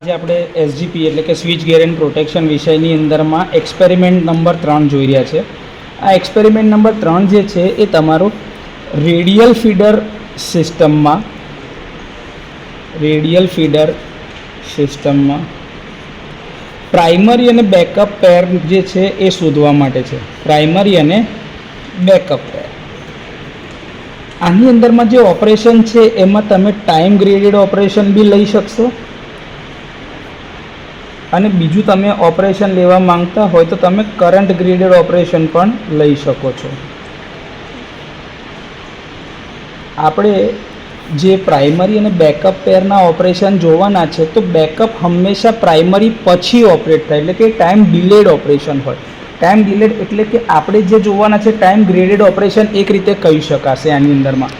આજે આપણે એસજીપી એટલે કે સ્વિચ ગેર એન્ડ પ્રોટેક્શન વિષયની અંદરમાં એક્સપેરિમેન્ટ નંબર 3 જોઈ રહ્યા છે. આ એક્સપેરિમેન્ટ નંબર 3 જે છે એ તમારો રેડિયલ ફીડર સિસ્ટમમાં પ્રાઇમરી અને બેકઅપ પેર જે છે એ શોધવા માટે છે. પ્રાઇમરી અને બેકઅપ પેર. આની અંદરમાં જે ઓપરેશન છે એમાં તમે ટાઈમ ગ્રેડેડ ઓપરેશન બી લઈ શકશો અને બીજું તમે ઓપરેશન લેવા માંગતા હોય તો તમે કરંટ ગ્રેડેડ ઓપરેશન પણ લઈ શકો છો. આપણે જે પ્રાઇમરી અને બેકઅપ પેરના ઓપરેશન જોવાના છે તો બેકઅપ હંમેશા પ્રાઇમરી પછી ઓપરેટ થાય, એટલે કે ટાઈમ ડિલેડ ઓપરેશન હોય. ટાઈમ ડિલેડ એટલે કે આપણે જે જોવાના છે ટાઈમ ગ્રેડેડ ઓપરેશન એક રીતે કહી શકાશે આની અંદરમાં.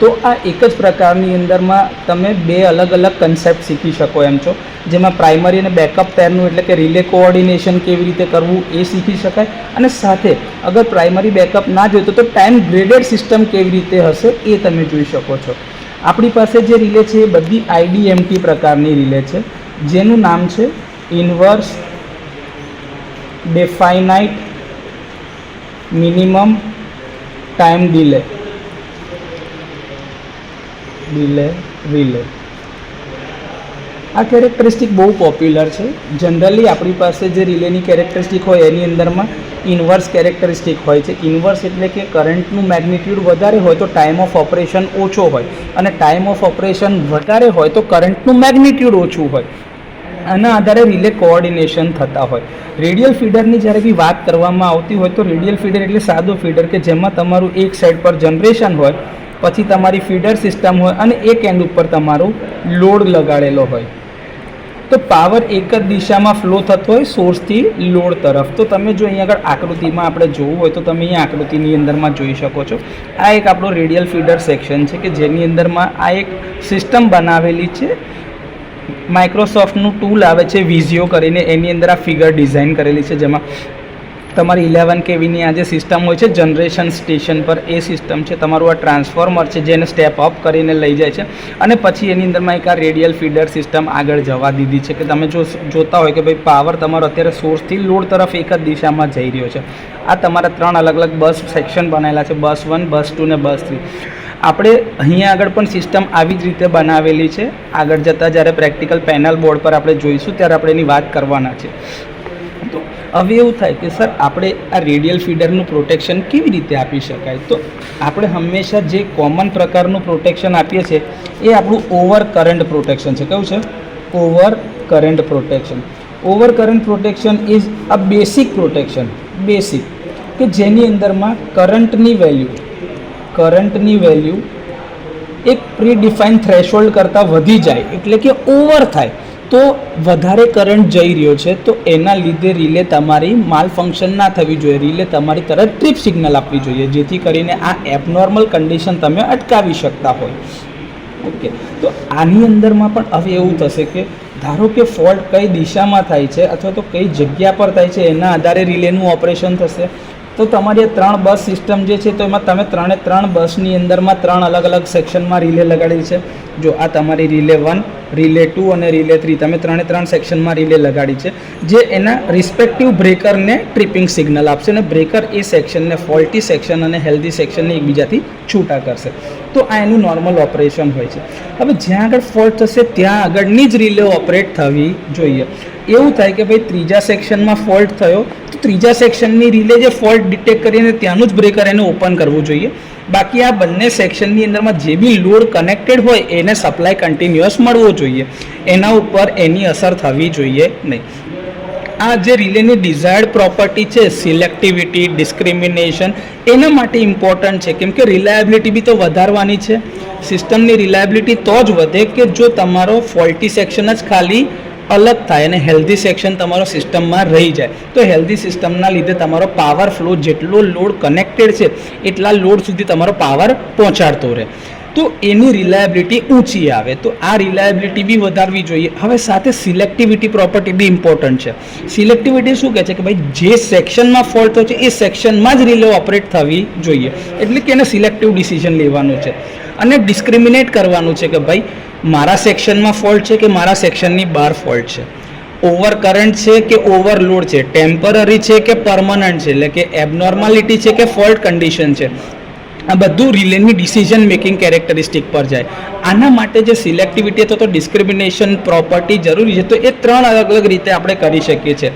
તો આ એક જ પ્રકારની અંદરમાં તમે બે અલગ અલગ કન્સેપ્ટ શીખી શકો એમ છો, જેમાં પ્રાઇમરી અને બેકઅપ પેરનું એટલે કે રિલે કોઓર્ડિનેશન કેવી રીતે કરવું એ શીખી શકાય, અને સાથે અગર પ્રાઇમરી બેકઅપ ના જોઈતો તો ટાઈમ ગ્રેડેડ સિસ્ટમ કેવી રીતે હશે એ તમે જોઈ શકો છો. આપણી પાસે જે રિલે છે એ બધી આઈડીએમટી પ્રકારની રિલે છે, જેનું નામ છે ઇન્વર્સ ડેફાઇનાઇટ મિનિમમ ટાઈમ રિલે. આ કેરેક્ટરિસ્ટિક બહુ પોપ્યુલર છે. જનરલી આપણી પાસે જે રિલેની કેરેક્ટરિસ્ટિક હોય એની અંદરમાં ઇન્વર્સ કેરેક્ટરિસ્ટિક હોય છે. ઇન્વર્સ એટલે કે કરંટનું મેગ્નિટ્યુડ વધારે હોય તો ટાઈમ ઓફ ઓપરેશન ઓછો હોય, અને ટાઈમ ઓફ ઓપરેશન વધારે હોય તો કરંટનું મેગ્નિટ્યુડ ઓછું હોય. આના આધારે રિલે કોઓર્ડિનેશન થતા હોય. રેડિયલ ફીડરની જ્યારે બી વાત કરવામાં આવતી હોય તો રેડિયલ ફીડર એટલે સાદો ફીડર કે જેમાં તમારું એક સાઈડ પર જનરેશન હોય, પછી તમારી ફીડર સિસ્ટમ હોય અને એક એન્ડ ઉપર તમારો લોડ લગાડેલો હોય. તો પાવર એક જ દિશામાં ફ્લો થતો હોય સોર્સથી લોડ તરફ. તો તમે જો અહીંયા આગળ આકૃતિમાં આપણે જોવું હોય તો તમે અહીંયા આકૃતિની અંદરમાં જોઈ શકો છો. આ એક આપણો રેડિયલ ફીડર સેક્શન છે કે જેની અંદરમાં આ એક સિસ્ટમ બનાવેલી છે. માઇક્રોસોફ્ટનું ટૂલ આવે છે વિઝિયો કરીને, એની અંદર આ ફિગર ડિઝાઇન કરેલી છે, જેમાં તમારી 11 kVની આ જે સિસ્ટમ હોય છે જનરેશન સ્ટેશન પર એ સિસ્ટમ છે. તમારું આ ટ્રાન્સફોર્મર છે જેને સ્ટેપ અપ કરીને લઈ જાય છે, અને પછી એની અંદરમાં એક આ રેડિયલ ફીડર સિસ્ટમ આગળ જવા દીધી છે કે તમે જોતા હોય કે ભાઈ પાવર તમારો અત્યારે સોર્સથી લોડ તરફ એક જ દિશામાં જઈ રહ્યો છે. આ તમારા 3 અલગ અલગ બસ સેક્શન બનાવેલા છે, બસ 1, બસ 2 ને બસ 3. આપણે અહીંયા આગળ પણ સિસ્ટમ આવી જ રીતે બનાવેલી છે. આગળ જતાં જ્યારે પ્રેક્ટિકલ પેનલ બોર્ડ પર આપણે જોઈશું ત્યારે આપણે એની વાત કરવાના છે. તો હવે એવું થાય કે સર આપણે આ રેડિયલ ફીડરનું પ્રોટેક્શન કેવી રીતે આપી શકાય? તો આપણે હંમેશા જે કોમન પ્રકારનું પ્રોટેક્શન આપીએ છીએ એ આપણું ઓવર કરંટ પ્રોટેક્શન છે. કયું છે? Over current protection. Over current protection is a basic protection, basic, કે જેની અંદરમાં કરંટની વેલ્યુ એક પ્રી ડિફાઇન થ્રેશોલ્ડ કરતાં વધી જાય, એટલે કે ઓવર થાય, તો વધારે કરંટ જઈ રહ્યો છે તો એના લીધે રિલે તમારી માલ ફંક્શન ના થવી જોઈએ. રિલે તમારી તરફ ટ્રીપ સિગ્નલ આપવી જોઈએ, જેથી કરીને આ એબનોર્મલ કન્ડિશન તમે અટકાવી શકતા હોય. ઓકે, તો આની અંદરમાં પણ હવે એવું થશે કે ધારો કે ફોલ્ટ કઈ દિશામાં થાય છે અથવા તો કઈ જગ્યા પર થાય છે એના આધારે રિલેનું ઓપરેશન થશે. તો તમારી 3 બસ સિસ્ટમ જે છે તો એમાં તમે 3 બસની અંદરમાં 3 અલગ અલગ સેક્શનમાં રિલે લગાડેલી છે. જો આ તમારી રિલે 1, રિલે 2 અને રિલે 3, તમે 3 સેક્શનમાં રિલે લગાડી છે, જે એના રિસ્પેક્ટિવ બ્રેકરને ટ્રિપિંગ સિગ્નલ આપશે, અને બ્રેકર એ સેક્શનને ફોલ્ટી સેક્શન અને હેલ્ધી સેક્શનને એકબીજાથી છૂટા કરશે. તો આ એનું નોર્મલ ઓપરેશન હોય છે. હવે જ્યાં આગળ ફોલ્ટ થશે ત્યાં આગળની જ રિલે ઓપરેટ થવી જોઈએ. એવું થાય કે ભાઈ ત્રીજા સેક્શનમાં ફોલ્ટ થયો તો ત્રીજા સેક્શનની રિલે જે ફોલ્ટ ડિટેક્ટ કરીને ત્યાંનું જ બ્રેકર એને ઓપન કરવું જોઈએ. બાકી આ બંને સેક્શનની અંદરમાં જે બી લોડ કનેક્ટેડ હોય એને સપ્લાય કન્ટિન્યુઅસ મળવો જોઈએ, એના ઉપર એની અસર થવી જોઈએ નહીં. આ જે રિલેની ડિઝાયર્ડ પ્રોપર્ટી છે સિલેક્ટિવિટી, ડિસ્ક્રિમિનેશન, એના માટે ઇમ્પોર્ટન્ટ છે, કેમ કે રિલાયબિલિટી બી તો વધારવાની છે. સિસ્ટમની રિલાયબિલિટી તો જ વધે કે જો તમારો ફોલ્ટી સેક્શન જ ખાલી અલગ થાય અને હેલ્ધી સેક્શન તમારો સિસ્ટમમાં રહી જાય. તો હેલ્ધી સિસ્ટમના લીધે તમારો પાવર ફ્લો જેટલો લોડ કનેક્ટેડ છે એટલા લોડ સુધી તમારો પાવર પહોંચાડતો રહે, તો એની રિલાયબિલિટી ઊંચી આવે. તો આ રિલાયબિલિટી બી વધારવી જોઈએ. હવે સાથે સિલેક્ટિવિટી પ્રોપર્ટી બી ઇમ્પોર્ટન્ટ છે. સિલેક્ટિવિટી શું કહે છે કે ભાઈ જે સેક્શનમાં ફોલ્ટ થયો છે એ સેક્શનમાં જ રિલે ઓપરેટ થવી જોઈએ, એટલે કે એને સિલેક્ટિવ ડિસિઝન લેવાનું છે. અને ડિસ્ક્રિમિનેટ કરવાનું છે કે ભાઈ મારા સેક્શનમાં ફોલ્ટ છે કે મારા સેક્શનની બહાર ફોલ્ટ છે, ઓવર કરંટ છે કે ઓવરલોડ છે, ટેમ્પરરી છે કે પરમનન્ટ છે, એટલે કે એબનોર્માલિટી છે કે ફોલ્ટ કન્ડિશન છે, આ બધું રિલેની ડિસિઝન મેકિંગ કેરેક્ટરિસ્ટિક પર જાય. આના માટે જે સિલેક્ટિવિટી અથવા તો ડિસ્ક્રિમિનેશન પ્રોપર્ટી જરૂરી છે, તો એ 3 અલગ અલગ રીતે આપણે કરી શકીએ છીએ.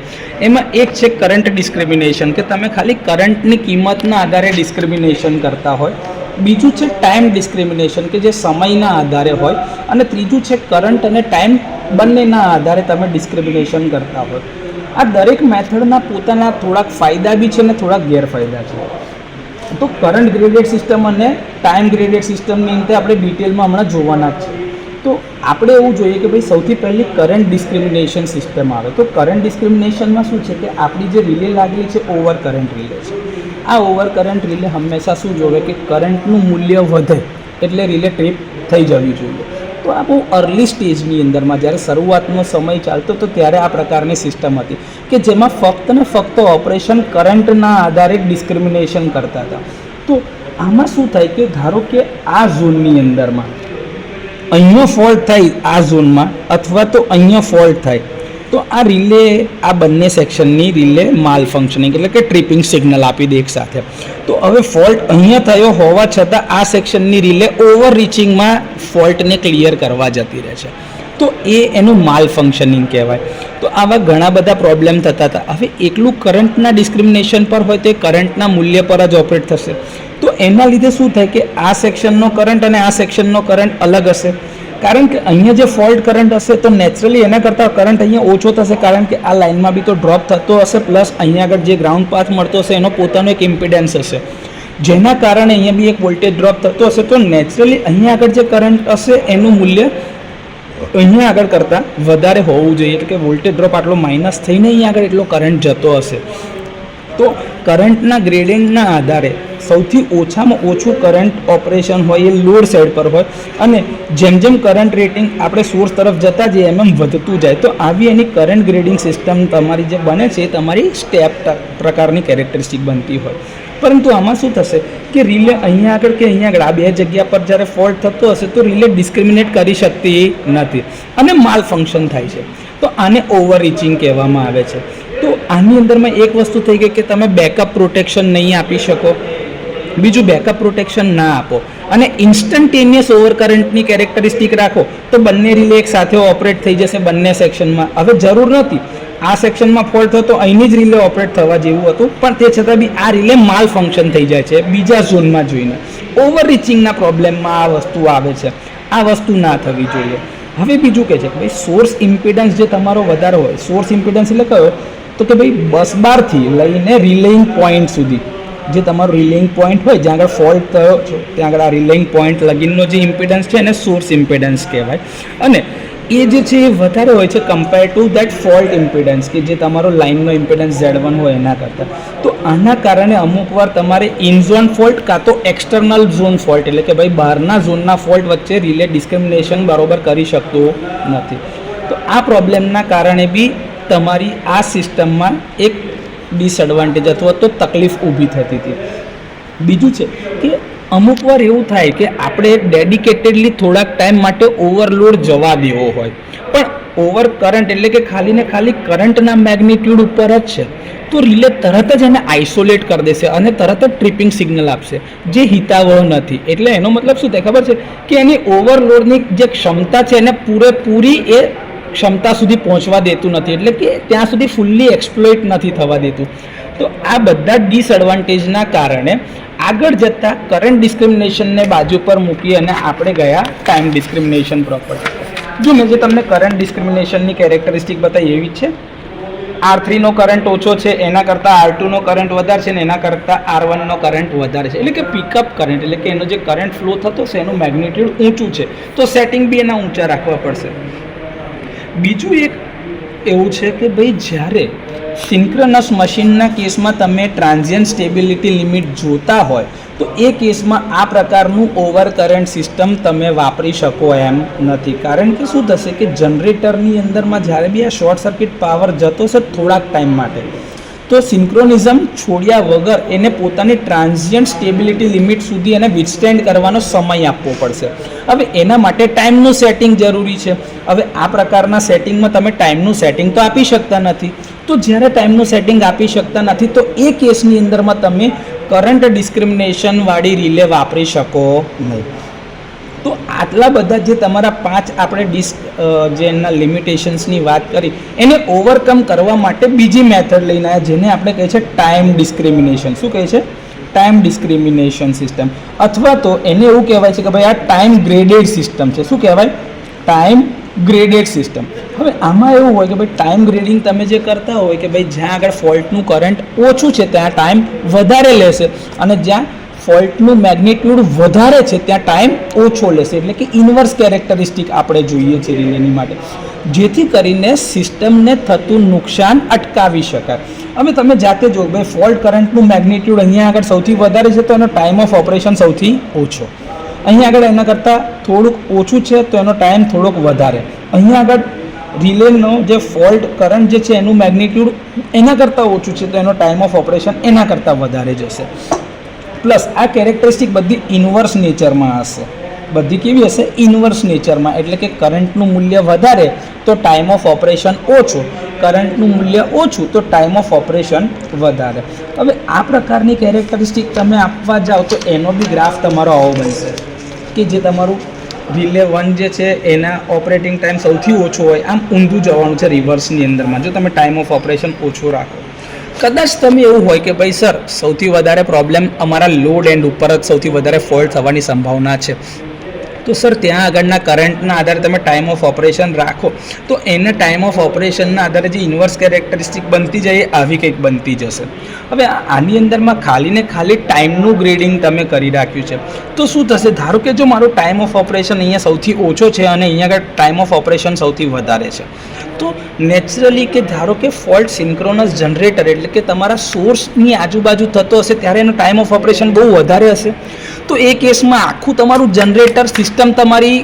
એમાં એક છે કરંટ ડિસ્ક્રિમિનેશન, કે તમે ખાલી કરંટની કિંમતના આધારે ડિસ્ક્રિમિનેશન કરતા હોય. બીજું છે ટાઈમ ડિસ્ક્રિમિનેશન, કે જે સમયના આધારે હોય. અને ત્રીજું છે કરંટ અને ટાઈમ બંનેના આધારે તમે ડિસ્ક્રિમિનેશન કરતા હોય. આ દરેક મેથડના પોતાના થોડાક ફાયદા બી છે અને થોડાક ગેરફાયદા છે. તો કરંટ ગ્રેડેડ સિસ્ટમ અને ટાઈમ ગ્રેડેડ સિસ્ટમની અંદર આપણે ડિટેલમાં હમણાં જોવાના જ છે. તો આપણે એવું જોઈએ કે ભાઈ સૌથી પહેલી કરંટ ડિસ્ક્રિમિનેશન સિસ્ટમ આવે. તો કરંટ ડિસ્ક્રિમિનેશનમાં શું છે કે આપણી જે રિલે લાગેલી છે ઓવર કરંટ રિલે છે. આ ઓવર કરંટ રિલે હંમેશા શું જોવે કે કરંટનું મૂલ્ય વધે એટલે રિલે ટ્રીપ થઈ જવી જોઈએ. તો આ બહુ અર્લી સ્ટેજની અંદરમાં જ્યારે શરૂઆતનો સમય ચાલતો તો ત્યારે આ પ્રકારની સિસ્ટમ હતી કે જેમાં ફક્ત ને ફક્ત ઓપરેશન કરંટના આધારે ડિસ્ક્રિમિનેશન કરતા હતા. તો આમાં શું થાય કે ધારો કે આ ઝોનની અંદરમાં અહીંયા ફોલ્ટ થાય આ ઝોનમાં, અથવા તો અહીંયા ફોલ્ટ થાય, તો આ રિલે આ બંને સેક્શનની રિલે માલ ફંક્શનિંગ એટલે કે ટ્રિપિંગ સિગ્નલ આપી દે એક સાથે. તો હવે ફોલ્ટ અહીંયા થયો હોવા છતાં આ સેક્શનની રિલે ઓવર રીચિંગમાં ફોલ્ટને ક્લિયર કરવા જતી રહે છે. તો એનું માલ ફંક્શનિંગ કહેવાય. તો આવા ઘણા બધા પ્રોબ્લેમ થતા હતા. હવે એકલું કરંટના ડિસ્ક્રિમિનેશન પર હોય તો એ કરંટના મૂલ્ય પર જ ઓપરેટ થશે. તો એના લીધે શું થાય કે આ સેક્શનનો કરંટ અને આ સેક્શનનો કરંટ અલગ હશે. કારણ કે અહીંયા જે ફોલ્ટ કરંટ હશે તો નેચરલી એના કરતાં કરંટ અહીંયા ઓછો થશે, કારણ કે આ લાઇનમાં બી તો ડ્રોપ થતો હશે, પ્લસ અહીંયા આગળ જે ગ્રાઉન્ડ પાથ મળતો હશે એનો પોતાનો એક ઇમ્પિડન્સ હશે, જેના કારણે અહીંયા બી એક વોલ્ટેજ ડ્રોપ થતો હશે. તો નેચરલી અહીંયા આગળ જે કરંટ હશે એનું મૂલ્ય અહીંયા આગળ કરતાં વધારે હોવું જોઈએ, એટલે કે વોલ્ટેજ ડ્રોપ આટલો માઇનસ થઈને અહીંયા આગળ એટલો કરંટ જતો હશે. તો કરંટના ગ્રેડિયન્ટના આધારે સૌથી ઓછામાં ઓછું કરંટ ઓપરેશન હોય એ લોડ સાઈડ પર હોય, અને જેમ જેમ કરંટ રેટિંગ આપણે સોર્સ તરફ જતા જઈએ એમ વધતું જાય. તો આવી એની કરંટ ગ્રેડિંગ સિસ્ટમ તમારી જે બને છે એ તમારી સ્ટેપ પ્રકારની કેરેક્ટરિસ્ટિક બનતી હોય. પરંતુ આમાં શું થશે કે રિલે અહીંયા આગળ કે અહીંયા આગળ આ બે જગ્યા પર જ્યારે ફોલ્ટ થતો હશે તો રિલે ડિસ્ક્રિમિનેટ કરી શકતી નથી અને માલ ફંક્શન થાય છે. તો આને ઓવર રીચિંગ કહેવામાં આવે છે. તો આની અંદરમાં એક વસ્તુ થઈ ગઈ કે તમે બેકઅપ પ્રોટેક્શન નહીં આપી શકો, બીજું બેકઅપ પ્રોટેક્શન ના આપો અને ઇન્સ્ટન્ટેનિયસ ઓવર કરંટની કેરેક્ટરિસ્ટિક રાખો તો બંને રિલે એક સાથે ઓપરેટ થઈ જશે બંને સેક્શનમાં. હવે જરૂર નથી આ સેક્શનમાં ફોલ્ટ થતો અહીંની જ રિલે ઓપરેટ થવા જેવું હતું, પણ તે છતાં બી આ રિલે માલ ફંક્શન થઈ જાય છે બીજા ઝોનમાં જોઈને. ઓવર રીચિંગના પ્રોબ્લેમમાં આ વસ્તુ આવે છે. આ વસ્તુ ના થવી જોઈએ. હવે બીજું કહે છે કે ભાઈ સોર્સ ઇમ્પિડન્સ જે તમારો વધારે હોય, સોર્સ ઇમ્પિડન્સ એટલે કયો તો કે ભાઈ બસ બારથી લઈને રિલેઇંગ પોઈન્ટ સુધી જે તમારો રિલેઇંગ પોઈન્ટ હોય જ્યાં આગળ ફોલ્ટ થયો છે ત્યાં આગળ આ રિલેઇંગ પોઈન્ટ લગીનનો જે ઇમ્પિડન્સ છે એને સોર્સ ઇમ્પિડન્સ કહેવાય. અને એ જે છે એ વધારે હોય છે compare to that fault impedance કે જે તમારો લાઇનનો ઇમ્પિડન્સ Z1 હોય એના કરતાં. તો આના કારણે અમુક વાર તમારે ઇન ઝોન ફોલ્ટ કાં તો એક્સટર્નલ ઝોન ફોલ્ટ એટલે કે ભાઈ બહારના ઝોનના ફોલ્ટ વચ્ચે રિલે ડિસ્ક્રિમિનેશન બરોબર કરી શકતું નથી. તો આ પ્રોબ્લેમના કારણે બી તમારી આ સિસ્ટમમાં એક ડિસએડવાન્ટેજ અથવા તો તકલીફ ઊભી થતી હતી. બીજું છે કે અમુક વાર એવું થાય કે આપણે ડેડિકેટેડલી થોડાક ટાઈમ માટે ઓવરલોડ જવા દેવો હોય, પણ ઓવર કરંટ એટલે કે ખાલી ને ખાલી કરંટના મેગ્નિટ્યુડ ઉપર જ છે તો રિલે તરત જ એને આઇસોલેટ કરી દેશે અને તરત જ ટ્રિપિંગ સિગ્નલ આપશે જે હિતાવહ નથી. એટલે એનો મતલબ શું થાય ખબર છે કે એની ઓવરલોડની જે ક્ષમતા છે એને પૂરેપૂરી એ ક્ષમતા સુધી પહોંચવા દેતું નથી, એટલે કે ત્યાં સુધી ફૂલ્લી એક્સપ્લોઇટ નથી થવા દેતું. તો આ બધા ડિસએડવાન્ટેજના કારણે આગળ જતાં કરંટ ડિસ્ક્રિમિનેશનને બાજુ પર મૂકી અને આપણે ગયા ટાઈમ ડિસ્ક્રિમિનેશન પ્રોપર્ટી. જો મેં જે તમને કરંટ ડિસ્ક્રિમિનેશનની કેરેક્ટરિસ્ટિક બતાવી એવી જ છે. R3નો કરંટ ઓછો છે એના કરતાં R2નો કરંટ વધારે છે ને એના કરતાં R1નો કરંટ વધારે છે, એટલે કે પિકઅપ કરંટ એટલે કે એનો જે કરંટ ફ્લો થતો છે એનું મેગ્નિટ્યુડ ઊંચું છે તો સેટિંગ બી એના ઊંચા રાખવા પડશે. બીજું એક એવું છે કે ભાઈ જ્યારે સિન્ક્રનસ મશીનના કેસમાં તમે ટ્રાન્ઝિયન્ટ સ્ટેબિલિટી લિમિટ જોતા હોય તો એ કેસમાં આ પ્રકારનું ઓવર કરંટ સિસ્ટમ તમે વાપરી શકો એમ નથી. કારણ કે શું થશે કે જનરેટરની અંદરમાં જ્યારે બી આ શોર્ટ સર્કિટ પાવર જતો છે થોડાક ટાઈમ માટે તો સિન્ક્રોનિઝમ છોડ્યા વગર એને પોતાની ટ્રાન્ઝિયન્ટ સ્ટેબિલિટી લિમિટ સુધી એને વિથસ્ટેન્ડ કરવાનો સમય આપવો પડશે. હવે એના માટે ટાઈમનું સેટિંગ જરૂરી છે. હવે આ પ્રકારના સેટિંગમાં તમે ટાઈમનું સેટિંગ તો આપી શકતા નથી. તો જ્યારે ટાઈમનું સેટિંગ આપી શકતા નથી તો એ કેસની અંદરમાં તમે કરંટ ડિસ્ક્રિમિનેશનવાળી રિલે વાપરી શકો નહીં. તો આટલા બધા જે તમારા 5 આપણે જે એના લિમિટેશન્સની વાત કરી એને ઓવરકમ કરવા માટે બીજી મેથડ લઈને આવ્યા જેને આપણે કહે છે ટાઈમ ડિસ્ક્રિમિનેશન. શું કહે છે? ટાઈમ ડિસ્ક્રિમિનેશન સિસ્ટમ, અથવા તો એને એવું કહેવાય છે કે ભાઈ આ ટાઈમ ગ્રેડેડ સિસ્ટમ છે. શું કહેવાય? Time graded system. હવે આમાં એવું હોય કે ભાઈ ટાઈમ ગ્રેડિંગ તમે જે કરતા હોય કે ભાઈ જ્યાં આગળ ફોલ્ટનું કરંટ ઓછું છે ત્યાં ટાઈમ વધારે લેશે અને જ્યાં ફોલ્ટનું મેગ્નિટ્યુડ વધારે છે ત્યાં ટાઈમ ઓછો લેશે. એટલે કે ઇન્વર્સ કેરેક્ટરિસ્ટિક આપણે જોઈએ છીએ રિલેની માટે, જેથી કરીને સિસ્ટમને થતું નુકસાન અટકાવી શકાય. હવે તમે જાતે જો ભાઈ ફોલ્ટ કરંટનું મેગ્નિટ્યુડ અહીંયા આગળ સૌથી વધારે છે તો એનો ટાઈમ ઓફ ઓપરેશન સૌથી ઓછો. અહીંયા આગળ એના કરતાં થોડુંક ઓછું છે તો એનો ટાઈમ થોડોક વધારે. અહીંયા આગળ રિલેનો જે ફોલ્ટ કરંટ જે છે એનું મેગ્નિટ્યુડ એના કરતાં ઓછું છે તો એનો ટાઈમ ઓફ ઓપરેશન એના કરતાં વધારે જશે. પ્લસ આ કેરેક્ટરિસ્ટિક બધી ઇન્વર્સ નેચરમાં હશે. બધી કેવી હશે? ઇન્વર્સ નેચરમાં. એટલે કે કરંટનું મૂલ્ય વધારે તો ટાઈમ ઓફ ઓપરેશન ઓછું, કરંટનું મૂલ્ય ઓછું તો ટાઈમ ઓફ ઓપરેશન વધારે. હવે આ પ્રકારની કેરેક્ટરિસ્ટિક તમે આપવા જાઓ તો એનો બી ગ્રાફ તમારો આવો બનશે કે જે તમારું રિલે 1 જે છે એના ઓપરેટિંગ ટાઈમ સૌથી ઓછો હોય, આમ ઊંધું જવાનું છે રિવર્સની અંદરમાં જો તમે ટાઈમ ઓફ ઓપરેશન ઓછો રાખો. કદાચ તમે એવું હોય કે ભાઈ સર સૌથી વધારે પ્રોબ્લેમ અમારા લોડ એન્ડ ઉપર જ સૌથી વધારે ફોલ્ટ થવાની સંભાવના છે, તો સર ત્યાં આગળના કરંટના આધારે તમે ટાઈમ ઓફ ઓપરેશન રાખો તો એને ટાઈમ ઓફ ઓપરેશનના આધારે જે ઇન્વર્સ કેરેક્ટરિસ્ટિક બનતી જાય એ આવી કંઈક બનતી જશે. હવે આની અંદરમાં ખાલી ને ખાલી ટાઈમનું ગ્રેડિંગ તમે કરી રાખ્યું છે તો શું થશે? ધારો કે જો મારો ટાઈમ ઓફ ઓપરેશન અહીંયા સૌથી ઓછો છે અને અહીંયા આગળ ટાઈમ ઓફ ઓપરેશન સૌથી વધારે છે, તો નેચરલી કે ધારો કે ફોલ્ટ સિન્ક્રોનસ જનરેટર એટલે કે તમારા સોર્સની આજુબાજુ થતો હશે ત્યારે એનો ટાઈમ ઓફ ઓપરેશન બહુ વધારે હશે. તો એ કેસમાં આખું તમારું જનરેટર સિસ્ટમ તમારી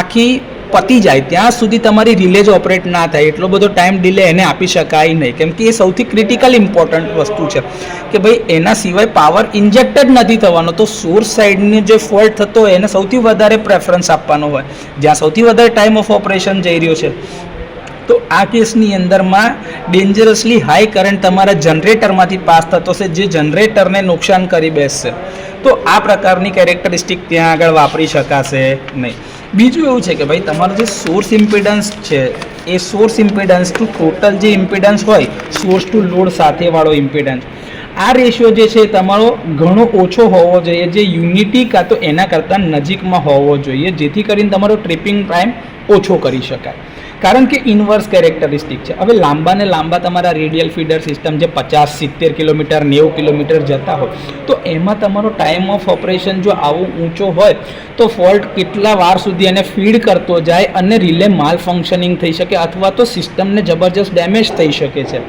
આખી પતી જાય ત્યાં સુધી તમારી રિલે જ ઓપરેટ ના થાય એટલો બધો ટાઈમ ડિલે એને આપી શકાય નહીં, કેમ કે એ સૌથી ક્રિટિકલ ઇમ્પોર્ટન્ટ વસ્તુ છે કે ભાઈ એના સિવાય પાવર ઇન્જેક્ટ જ નથી થવાનો. તો સોર્સ સાઈડની જે ફોલ્ટ થતો હોય એને સૌથી વધારે પ્રેફરન્સ આપવાનો હોય જ્યાં સૌથી વધારે ટાઈમ ઓફ ઓપરેશન જઈ રહ્યો છે. તો આ કેસની અંદરમાં ડેન્જરસલી હાઈ કરંટ તમારા જનરેટરમાંથી પાસ થતો હશે જે જનરેટરને નુકસાન કરી બેસશે. તો આ પ્રકારની કેરેક્ટરિસ્ટિક ત્યાં આગળ વાપરી શકાશે નહીં. બીજું એવું છે કે ભાઈ તમારો જે સોર્સ ઇમ્પિડન્સ છે એ સોર્સ ઇમ્પિડન્સ ટુ ટોટલ જે ઇમ્પિડન્સ હોય સોર્સ ટુ લોડ સાથેવાળો ઇમ્પિડન્સ, આ રેશિયો જે છે તમારો ઘણો ઓછો હોવો જોઈએ, જે યુનિટી કાં તો એના કરતાં નજીકમાં હોવો જોઈએ જેથી કરીને તમારો ટ્રિપિંગ ટાઈમ ઓછો કરી શકાય. કારણ કે ઇન્વર્સ કેરેક્ટરિસ્ટિક છે. હવે લાંબા ને લાંબા તમારા રેડિયલ ફીડર સિસ્ટમ જે 50-70 કિલોમીટર 90 કિલોમીટર જતા હોય તો એમાં તમારો ટાઈમ ઓફ ઓપરેશન જો આવો ઊંચો હોય તો ફોલ્ટ કેટલા વાર સુધી એને ફીડ કરતો જાય અને રિલે માલ ફંક્શનિંગ થઈ શકે અથવા તો સિસ્ટમને જબરજસ્ત ડેમેજ થઈ શકે છે.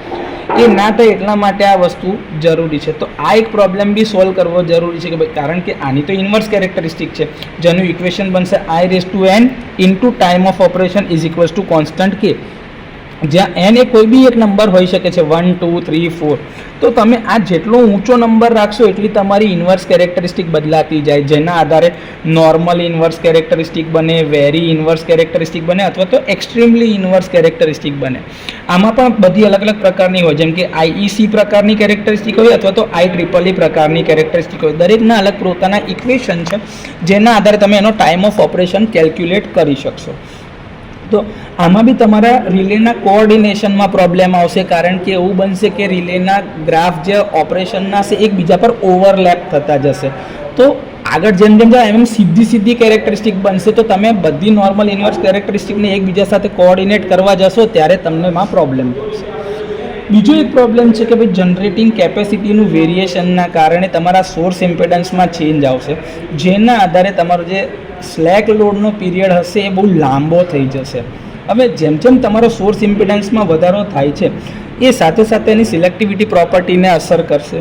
એ ના થાય એટલા માટે આ વસ્તુ જરૂરી છે. તો આ એક પ્રોબ્લેમ બી સોલ્વ કરવો જરૂરી છે કે ભાઈ કારણ કે આની તો ઇન્વર્સ કેરેક્ટરિસ્ટિક છે જેનું ઇક્વેશન બનશે I⁻n into time of operation is equals to constant કે, જ્યાં n એ કોઈ બી એક નંબર હોઈ શકે છે 1, 2, 3, 4. તો તમે આ જેટલો ઊંચો નંબર રાખશો એટલી તમારી ઇન્વર્સ કેરેક્ટરિસ્ટિક બદલાતી જાય જેના આધારે નોર્મલ ઇન્વર્સ કેરેક્ટરિસ્ટિક બને, વેરી ઇન્વર્સ કેરેક્ટરિસ્ટિક બને અથવા તો એક્સ્ટ્રીમલી ઇન્વર્સ કેરેક્ટરિસ્ટિક બને. આમાં પણ બધી અલગ અલગ પ્રકારની હોય જેમ કે IEC પ્રકારની કેરેક્ટરિસ્ટિક હોય અથવા તો IEEE પ્રકારની કેરેક્ટરિસ્ટિક હોય. દરેકના અલગ પોતાના ઇક્વેશન છે જેના આધારે તમે એનો ટાઈમ ઓફ ઓપરેશન કેલ્ક્યુલેટ કરી શકશો. તો આમાં બી તમારા રિલેના કોઓર્ડિનેશનમાં પ્રોબ્લેમ આવશે કારણ કે એવું બનશે કે રિલેના ગ્રાફ જે ઓપરેશનના છે એકબીજા પર ઓવરલેપ થતા જશે. તો આગળ જેમ જેમ જાય એમ સીધી કેરેક્ટરિસ્ટિક બનશે તો તમે બધી નોર્મલ ઇન્વર્સ કેરેક્ટરિસ્ટિકને એકબીજા સાથે કોઓર્ડિનેટ કરવા જશો ત્યારે તમને એમાં પ્રોબ્લેમ પડશે. બીજો એક પ્રોબ્લેમ છે કે ભાઈ જનરેટિંગ કેપેસિટીનું વેરિએશનના કારણે તમારા સોર્સ ઇમ્પિડન્સમાં ચેન્જ આવશે જેના આધારે તમારો જે સ્લેક લોડનો પીરિયડ હશે એ બહુ લાંબો થઈ જશે. હવે જેમ જેમ તમારો સોર્સ ઇમ્પિડન્સમાં વધારો થાય છે એ સાથે સાથે એની સિલેક્ટિવિટી પ્રોપર્ટીને અસર કરશે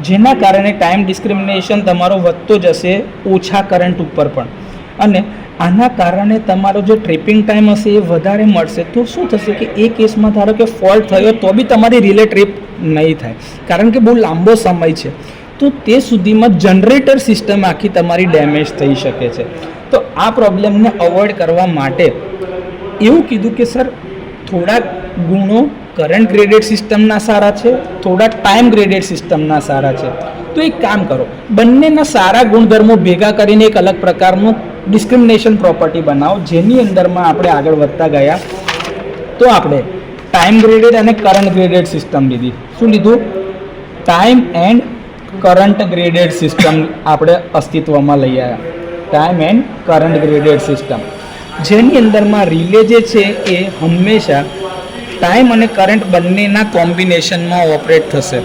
જેના કારણે ટાઈમ ડિસ્ક્રિમિનેશન તમારો વધતો જશે ઓછા કરંટ ઉપર પણ, અને આના કારણે તમારો જે ટ્રિપિંગ ટાઈમ હશે એ વધારે મળશે. તો શું થશે કે એ કેસમાં ધારો કે ફોલ્ટ થયો તો બી તમારી રિલે ટ્રીપ નહીં થાય, કારણ કે બહુ લાંબો સમય છે. તો તે સુધીમાં જનરેટર સિસ્ટમ આખી તમારી ડેમેજ થઈ શકે છે. તો આ પ્રોબ્લેમને અવોઇડ કરવા માટે એવું કીધું કે સર થોડાક ગુણો કરંટ ગ્રેડેડ સિસ્ટમના સારા છે, થોડા ટાઈમ ગ્રેડેડ સિસ્ટમના સારા છે. તો એક કામ કરો, બંનેના સારા ગુણધર્મો ભેગા કરીને એક અલગ પ્રકારનું ડિસ્ક્રિમિનેશન પ્રોપર્ટી બનાવો, જેની અંદરમાં આપણે આગળ વધતા ગયા. તો આપણે ટાઈમ ગ્રેડેડ અને કરંટ ગ્રેડેડ સિસ્ટમ લીધી. શું લીધું? Time end current graded system આપણે અસ્તિત્વમાં લઈ આવ્યા. Time end current graded system, જેની અંદરમાં રિલે જે છે એ હંમેશા ટાઈમ અને કરંટ બંનેના કોમ્બિનેશનમાં ઓપરેટ થશે.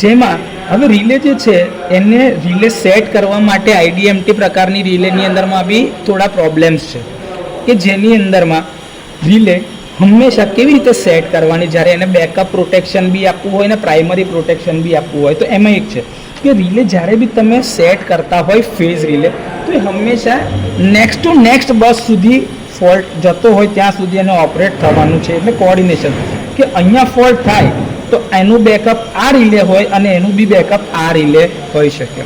જેમાં હવે રિલે જે છે એને રિલે સેટ કરવા માટે આઈડીએમટી પ્રકારની રિલેની અંદરમાં બી થોડા પ્રોબ્લેમ્સ છે, કે જેની અંદરમાં રિલે હંમેશા કેવી રીતે સેટ કરવાની, જ્યારે એને બેકઅપ પ્રોટેક્શન બી આપવું હોય ને પ્રાઇમરી પ્રોટેક્શન બી આપવું હોય. તો એમાં એક છે કે રિલે જ્યારે બી તમે સેટ કરતા હોય ફેઝ રિલે, તો એ હંમેશા નેક્સ્ટ ટુ નેક્સ્ટ બસ સુધી ફોલ્ટ જતો હોય ત્યાં સુધી એને ઓપરેટ થવાનું છે. એટલે કોઓર્ડિનેશન, કે અહીંયા ફોલ્ટ થાય તો એનું બેકઅપ આ રિલે હોય અને એનું બી બેકઅપ આ રિલે હોઈ શકે.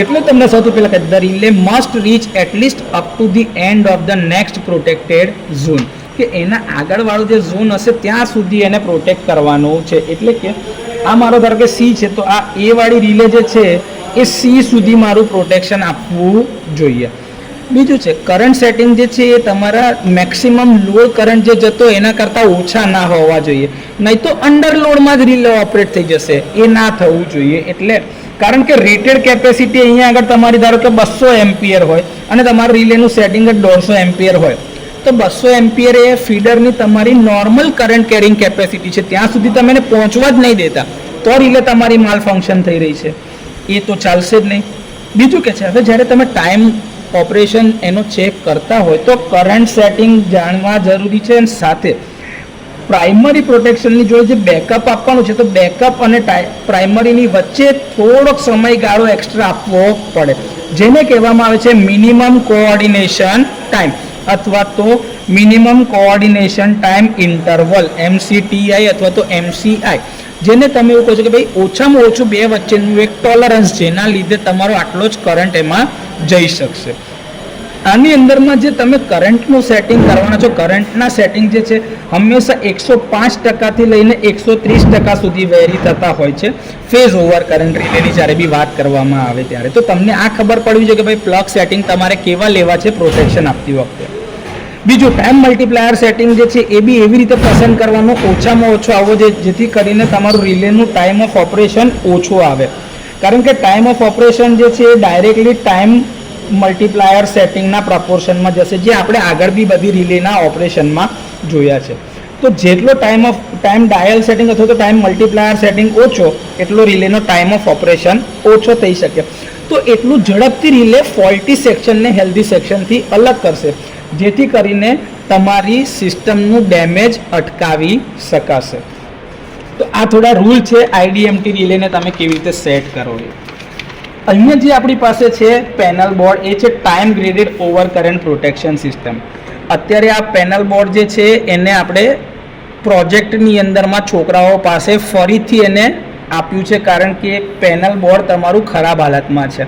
એટલે તમને સૌથી પહેલાં કહે the relay must reach at least up to the end of the next protected zone, કે એના આગળવાળો જે ઝોન હશે ત્યાં સુધી એને પ્રોટેક્ટ કરવાનું છે. એટલે કે આ મારો ધારો કે સી છે, તો આ એ વાળી રિલે જે છે એ સી સુધી મારું પ્રોટેક્શન આપવું જોઈએ. બીજું છે કરંટ સેટિંગ જે છે એ તમારા મેક્સિમમ લોડ કરંટ જે જતો એના કરતાં ઓછા ના હોવા જોઈએ, નહીં તો અંડર લોડમાં જ રિલે ઓપરેટ થઈ જશે. એ ના થવું જોઈએ. એટલે કારણ કે રેટેડ કેપેસિટી અહીંયા આગળ તમારી ધારો કે 200 એમ્પિયર હોય અને તમારા રિલેનું સેટિંગ જ 150 એમ્પિયર હોય, તો 200 એમ્પિયર એ ફીડરની તમારી નોર્મલ કરંટ કેરિંગ કેપેસિટી છે, ત્યાં સુધી તમે એને પહોંચવા જ નહીં દેતા, તો રિલે તમારી માલ ફંક્શન થઈ રહી છે. એ તો ચાલશે જ નહીં. બીજું કે છે હવે જ્યારે તમે ટાઈમ ઓપરેશન એનો ચેક કરતા હોય તો કરંટ સેટિંગ જાણવા જરૂરી છે, અને સાથે પ્રાઇમરી પ્રોટેક્શનની જોડે જે બેકઅપ આપવાનું છે, તો બેકઅપ અને પ્રાઇમરીની વચ્ચે થોડોક સમયગાળો એક્સ્ટ્રા આપવો પડે, જેને કહેવામાં આવે છે મિનિમમ કોઓર્ડિનેશન ટાઈમ અથવા તો minimum coordination time interval, MCTI અથવા તો MCI, જેને તમે એવું કહો છો કે ભાઈ ઓછામાં ઓછું બે વચ્ચેનું એક ટોલરન્સ, જેના લીધે તમારો આટલો જ કરંટ એમાં જઈ શકશે. આની અંદરમાં જે તમે કરંટનું સેટિંગ કરવાના છો, કરંટના સેટિંગ જે છે હંમેશા 105% લઈને 130% સુધી વેરી થતા હોય છે ફેઝ ઓવર કરંટ રિલેની જ્યારે બી વાત કરવામાં આવે ત્યારે. તો તમને આ ખબર પડવી જોઈએ કે ભાઈ પ્લગ સેટિંગ તમારે કેવા લેવા છે પ્રોટેક્શન આપતી વખતે. બીજું ટાઈમ મલ્ટીપ્લાયર સેટિંગ જે છે એ બી એવી રીતે પસંદ કરવાનો ઓછામાં ઓછો આવવો જોઈએ, જેથી કરીને તમારું રિલેનું ટાઈમ ઓફ ઓપરેશન ઓછું આવે. કારણ કે ટાઈમ ઓફ ઓપરેશન જે છે એ ડાયરેક્ટલી ટાઈમ મલ્ટીપ્લાયર સેટિંગના પ્રપોર્શનમાં જશે, જે આપણે આગળ બી બધી રિલેના ઓપરેશનમાં જોયા છે. તો જેટલો ટાઈમ ડાયલ સેટિંગ અથવા તો ટાઈમ મલ્ટીપ્લાયર સેટિંગ ઓછો, એટલો રિલેનો ટાઈમ ઓફ ઓપરેશન ઓછો થઈ શકે. તો એટલું ઝડપથી રિલે ફોલ્ટી સેક્શનને હેલ્ધી સેક્શનથી અલગ કરશે, જેથી કરીને તમારી સિસ્ટમનું ડેમેજ અટકાવી શકાશે. તો આ થોડા રૂલ છે આઈડીએમટી રિલેને તમે કેવી રીતે સેટ કરો. અહીંયા જે આપણી પાસે છે પેનલ બોર્ડ, એ છે time graded over current protection system. અત્યારે આ પેનલ બોર્ડ જે છે એને આપણે પ્રોજેક્ટની અંદરમાં છોકરાઓ પાસે ફરીથી એને આપ્યું છે, કારણ કે પેનલ બોર્ડ તમારું ખરાબ હાલતમાં છે.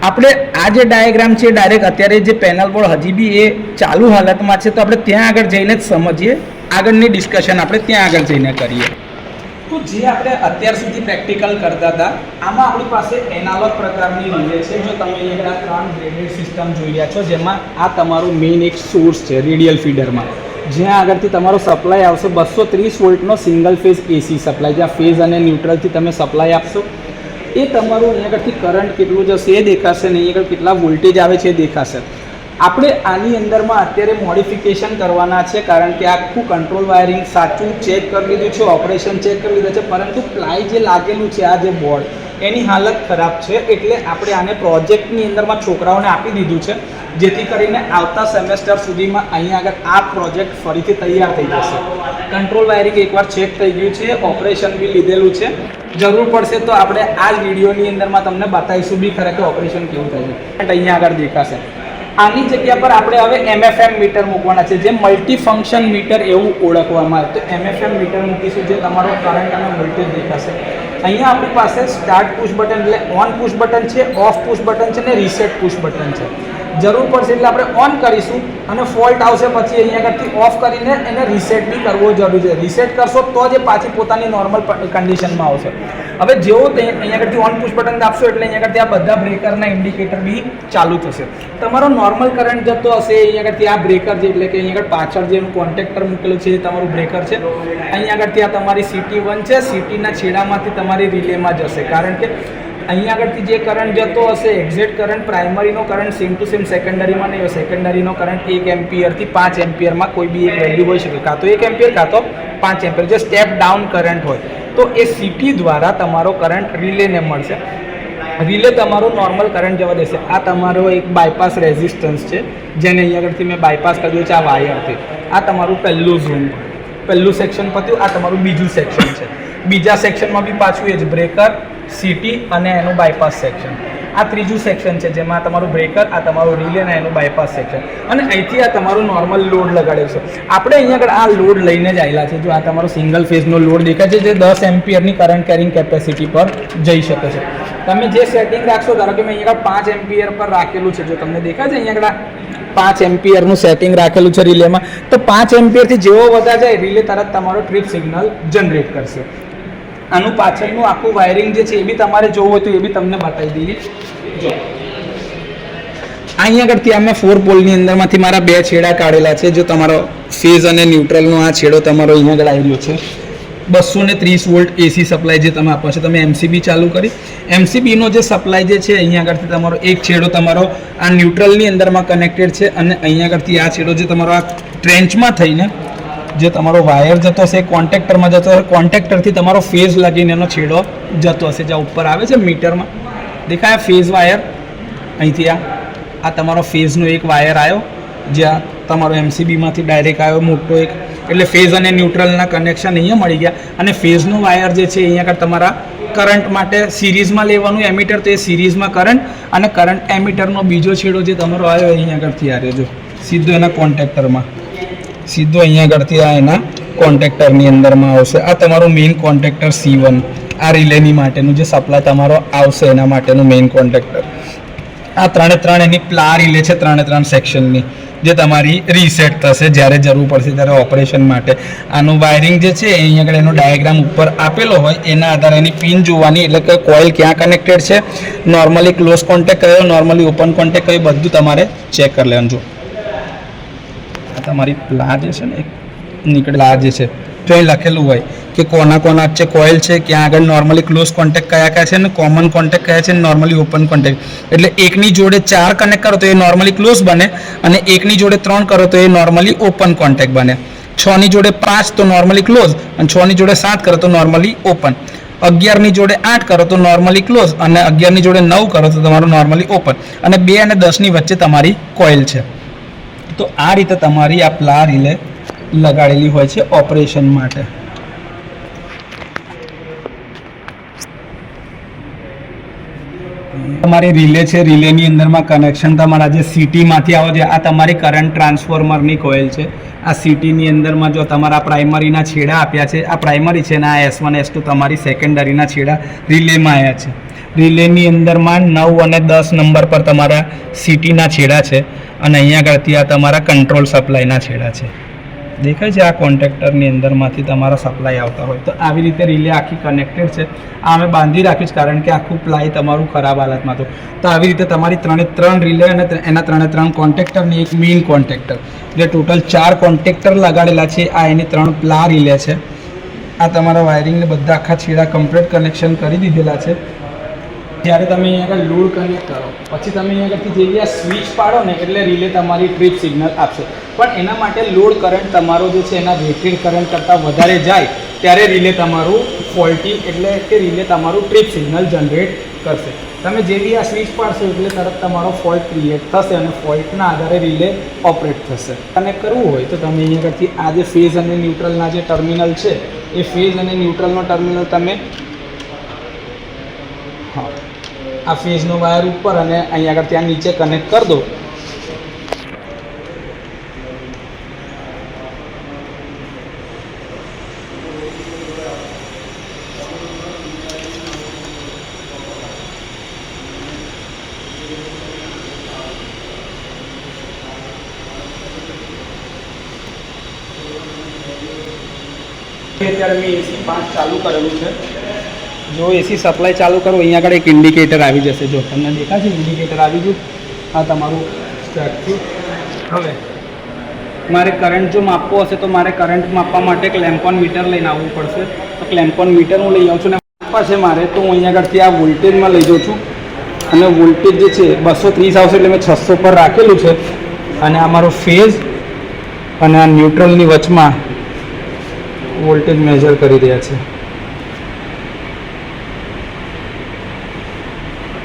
આપણે આ જે ડાયાગ્રામ છે ડાયરેક્ટ અત્યારે જે પેનલ બોર્ડ હજી બી એ ચાલુ હાલતમાં છે, તો આપણે ત્યાં આગળ જઈને જ સમજીએ, આગળની ડિસ્કશન આપણે ત્યાં આગળ જઈને કરીએ. તો જે આપણે અત્યાર સુધી પ્રેક્ટિકલ કરતા હતા, આમાં આપણી પાસે એનાલોગ પ્રકારની રિલે છે. જો તમે અહીંયા 3 ગ્રેડેડ સિસ્ટમ જોઈ રહ્યા છો, જેમાં આ તમારું મેઇન એક સોર્સ છે રેડિયલ ફીડરમાં, જ્યાં આગળથી તમારો સપ્લાય આવશે 230 વોલ્ટનો સિંગલ ફેઝ એસી સપ્લાય, જ્યાં ફેઝ અને ન્યુટ્રલથી તમે સપ્લાય આપશો. એ તમારું અહીંયા આગળથી કરંટ કેટલું જશે એ દેખાશે, ને અહીંયા આગળ કેટલા વોલ્ટેજ આવે છે એ દેખાશે. આપણે આની અંદરમાં અત્યારે મોડિફિકેશન કરવાના છે, કારણ કે આખું કંટ્રોલ વાયરિંગ સાચું ચેક કરી લીધું છે, ઓપરેશન ચેક કરી લીધું છે, પરંતુ પ્લાય જે લાગેલું છે આ જે બોર્ડ, એની હાલત ખરાબ છે. એટલે આપણે આને પ્રોજેક્ટની અંદરમાં છોકરાઓને આપી દીધું છે, જેથી કરીને આવતા સેમેસ્ટર સુધીમાં અહીંયા આગળ આ પ્રોજેક્ટ ફરીથી તૈયાર થઈ જશે. કંટ્રોલ વાયરિંગ એકવાર ચેક થઈ ગયું છે, ઓપરેશન બી લીધેલું છે. જરૂર પડશે તો આપણે આ જ વિડીયોની અંદરમાં તમને બતાવીશું બી ખરા કે ઓપરેશન કેવું થાય છે. અહીંયા આગળ દેખાશે. આની જગ્યા પર આપણે હવે MFM મીટર મૂકવાના છે, જે મલ્ટી ફંક્શન મીટર એવું ઓળખવામાં આવે. તો MFM મીટર મૂકીશું, જે તમારો કરંટ અને વોલ્ટેજ દેખાશે. અહીંયા આપણી પાસે સ્ટાર્ટ પુશ બટન એટલે ઓન પુશ બટન છે, ઓફ પુશ બટન છે ને રીસેટ પુશ બટન છે. જરૂર પડશે એટલે આપણે ઓન કરીશું અને ફોલ્ટ આવશે પછી અહીંયા આગળથી ઓફ કરીને એને રીસેટ બી કરવો જરૂરી છે. રીસેટ કરશો તો જ પાછી પોતાની નોર્મલ કન્ડિશનમાં આવશે. હવે જેવો અહીંયા આગળથી ઓન પુશ બટન દાબશો એટલે અહીંયા આગળથી આ બધા બ્રેકરના ઇન્ડિકેટર બી ચાલુ થશે. તમારો નોર્મલ કરંટ જતો હશે અહીંયા આગળથી આ બ્રેકર છે, એટલે કે અહીંયા આગળ પાછળ જેનું કોન્ટેક્ટર મૂકેલું છે એ તમારું બ્રેકર છે. અહીંયા આગળથી આ તમારી CT1 છે, CTના છેડામાંથી તમારી રિલેમાં જશે, કારણ કે અહીંયા આગળથી જે કરંટ જતો હશે એક્ઝેક્ટ કરંટ પ્રાઇમરીનો કરંટ સેમ ટુ સેમ સેકન્ડરીમાં નહીં હોય. સેકન્ડરીનો કરંટ 1 એમ્પિયરથી 5 એમ્પિયરમાં કોઈ બી એક વેલ્યુ હોઈ શકે, કાં તો 1 એમ્પિયર કાં તો 5 એમ્પિયર, જે સ્ટેપ ડાઉન કરંટ હોય. તો એ CT દ્વારા તમારો કરંટ રિલેને મળશે. રિલે તમારો નોર્મલ કરંટ જવા દેશે. આ તમારો એક બાયપાસ રેઝિસ્ટન્સ છે, જેને અહીંયા આગળથી મેં બાયપાસ કર્યું છે આ વાયરથી. આ તમારું પહેલું ઝૂમ, પહેલું સેક્શન પત્યું. આ તમારું બીજું સેક્શન છે. બીજા સેક્શનમાં બી પાછું એ જ બ્રેકર, CT અને એનું બાયપાસ સેક્શન. આ ત્રીજું સેક્શન છે, જેમાં તમારું બ્રેકર, આ તમારું રિલે અને એનું બાયપાસ સેક્શન. અને અહીંથી આ તમારું નોર્મલ લોડ લગાડ્યો છે. આપણે અહીંયા આગળ આ લોડ લઈને જ આવેલા છે. જો આ તમારો સિંગલ ફેઝનો લોડ દેખાય છે, જે 10 એમ્પિયરની કરંટ કેરિંગ કેપેસિટી પર જઈ શકે છે. તમે જે સેટિંગ રાખશો, ધારો કે મેં અહીંયા આગળ 5 એમ્પિયર પર રાખેલું છે, જો તમને દેખાય છે અહીંયા આગળ 5 એમ્પિયરનું સેટિંગ રાખેલું છે રિલેમાં, તો 5 એમ્પિયરથી જેવો વધા જાય રિલે તરત તમારો ટ્રીપ સિગ્નલ જનરેટ કરશે. આનું પાછળનું આખું વાયરિંગ જે છે એ બી તમારે જોવું હોય તો એ બી તમને બતાવી દઈએ. જો અહીંયા આગળથી અમે 4 પોલની અંદરમાંથી મારા 2 છેડા કાઢેલા છે. જો તમારો ફેઝ અને ન્યુટ્રલનો આ છેડો તમારો અહીંયા આગળ આવી રહ્યો છે. 230 વોલ્ટ AC સપ્લાય જે તમે આપો છો. તમે MCB ચાલુ કરી, MCBનો જે સપ્લાય જે છે અહીંયા આગળથી તમારો એક છેડો તમારો આ ન્યુટ્રલની અંદરમાં કનેક્ટેડ છે, અને અહીંયા આગળથી આ છેડો જે તમારો આ ટ્રેન્ચમાં થઈને જે તમારો વાયર જતો હશે કોન્ટેક્ટરમાં જતો હશે. કોન્ટેક્ટરથી તમારો ફેઝ લાગીને એનો છેડો જતો હશે. જ્યાં ઉપર આવે છે મીટરમાં દેખાય ફેઝ વાયર, અહીંથી આ તમારો ફેઝનો એક વાયર આવ્યો, જ્યાં તમારો MCBમાંથી ડાયરેક્ટ આવ્યો મોટો એક. એટલે ફેઝ અને ન્યુટ્રલના કનેક્શન અહીંયા મળી ગયા. અને ફેઝનો વાયર જે છે અહીંયા આગળ તમારા કરંટ માટે સિરીઝમાં લેવાનું એમીટર, તો એ સિરીઝમાં કરંટ, અને કરંટ એમીટરનો બીજો છેડો જે તમારો આવ્યો અહીંયા આગળથી આવ્યો, જો સીધો એના કોન્ટેક્ટરમાં, સીધો અહીંયા આગળથી આ એના કોન્ટેક્ટરની અંદરમાં આવશે. આ તમારું મેઇન કોન્ટેક્ટર C1, આ રિલેની માટેનું જે સપ્લાય તમારો આવશે એના માટેનું મેઇન કોન્ટેક્ટર. આ 3 એની પ્લા રિલે છે, 3 સેક્શનની, જે તમારી રીસેટ થશે જ્યારે જરૂર પડશે ત્યારે ઓપરેશન માટે. આનું વાયરિંગ જે છે અહીંયા આગળ એનો ડાયાગ્રામ ઉપર આપેલો હોય, એના આધારે એની પિન જોવાની, એટલે કે કોઇલ ક્યાં કનેક્ટેડ છે, નોર્મલી ક્લોઝ કોન્ટેક્ટ કયો, નોર્મલી ઓપન કોન્ટેક્ટ કયો, બધું તમારે ચેક કરી લેવાનું. જો તમારી પ્લા જે છે ને નીકળેલા જે છે તો અહીં લખેલું હોય કે કોના વચ્ચે કોઇલ છે, ક્યાં આગળ નોર્મલી ક્લોઝ કોન્ટેક્ટ કયા છે, અને કોમન કોન્ટેક્ટ કયા છે, નોર્મલી ઓપન કોન્ટેક્ટ. એટલે એકની જોડે 4 કનેક્ટ કરો તો એ નોર્મલી ક્લોઝ બને, અને એકની જોડે 3 કરો તો એ નોર્મલી ઓપન કોન્ટેક્ટ બને. 6ની જોડે 5 તો નોર્મલી ક્લોઝ, અને 6ની જોડે 7 કરો તો નોર્મલી ઓપન. 11ની જોડે 8 કરો તો નોર્મલી ક્લોઝ, અને 11ની જોડે 9 કરો તો તમારું નોર્મલી ઓપન. અને 2 અને 10ની વચ્ચે તમારી કોઇલ છે. તો આ રીતે તમારી આ પ્લા રિલે લગાડેલી હોય છે ઓપરેશન માટે. તમારી રિલે છે, રિલેની અંદરમાં કનેક્શન તમારા જે CTમાંથી આવે છે, આ તમારી કરંટ ટ્રાન્સફોર્મરની કોઇલ છે. આ CTની અંદરમાં જો તમારા પ્રાઇમરીના છેડા આપ્યા છે, આ પ્રાઇમરી છે, અને આ S1 S2 તમારી સેકન્ડરીના છેડા રિલેમાં આવ્યા છે. રિલેની અંદરમાં 9 અને 10 નંબર પર તમારા CTના છેડા છે, અને અહીંયા આગળથી આ તમારા કંટ્રોલ સપ્લાયના છેડા છે. દેખાય છે આ કોન્ટેક્ટરની અંદરમાંથી તમારા સપ્લાય આવતા હોય. તો આવી રીતે રિલે આખી કનેક્ટેડ છે. આ અમે બાંધી રાખ્યું છે કારણ કે આખું પ્લાય તમારું ખરાબ હાલતમાં હતું. તો આવી રીતે તમારી 3 રિલે અને એના 3 કોન્ટેક્ટરની એક મેઇન કોન્ટેક્ટર, એટલે ટોટલ 4 કોન્ટેક્ટર લગાડેલા છે. આ એની 3 પ્લા રિલે છે. આ તમારા વાયરિંગને બધા આખા છેડા કમ્પ્લીટ કનેક્શન કરી દીધેલા છે. જ્યારે તમે અહીંયા આગળ લોડ કનેક્ટ કરો પછી તમે અહીંયા આગળથી જેવી આ સ્વિચ પાડો ને એટલે રિલે તમારી ટ્રીપ સિગ્નલ આપશે. પણ એના માટે લોડ કરંટ તમારો જે છે એના રેટેડ કરંટ કરતાં વધારે જાય ત્યારે રિલે તમારું ફોલ્ટી, એટલે કે રિલે તમારું ટ્રીપ સિગ્નલ જનરેટ કરશે. તમે જેવી આ સ્વિચ પાડશો એટલે તરત તમારો ફોલ્ટ ક્રિએટ થશે, અને ફોલ્ટના આધારે રિલે ઓપરેટ થશે. કનેક્ટ કરવું હોય તો તમે અહીંયા આગળથી આ જે ફેઝ અને ન્યુટ્રલના જે ટર્મિનલ છે એ ફેઝ અને ન્યુટ્રલનો ટર્મિનલ તમે આ ફેઝનો વાયર ઉપર અને અહીંયા આગળ ત્યાં નીચે કનેક્ટ કરી દો અત્યારે મેં AC 5 ચાલુ કરેલું છે. જો AC સપ્લાય ચાલુ કરો, અહીંયા આગળ એક ઇન્ડિકેટર આવી જશે. જો તમને દેખાશે ઇન્ડિકેટર આવી ગયું. આ તમારું સ્ટાર્ટ થયું. હવે મારે કરંટ જો માપવો હશે તો મારે કરંટ માપવા માટે ક્લેમ્પોન મીટર લઈને આવવું પડશે. તો ક્લેમ્પોન મીટર હું લઈ આવું છું ને માપવા છે મારે, તો હું અહીંયા આગળથી આ વોલ્ટેજમાં લઈ જાઉં છું. અને વોલ્ટેજ જે છે 230 આવશે એટલે મેં 600 પર રાખેલું છે. અને આ મારો ફેઝ અને આ ન્યુટ્રલની વચમાં વોલ્ટેજ મેજર કરી રહ્યા છે.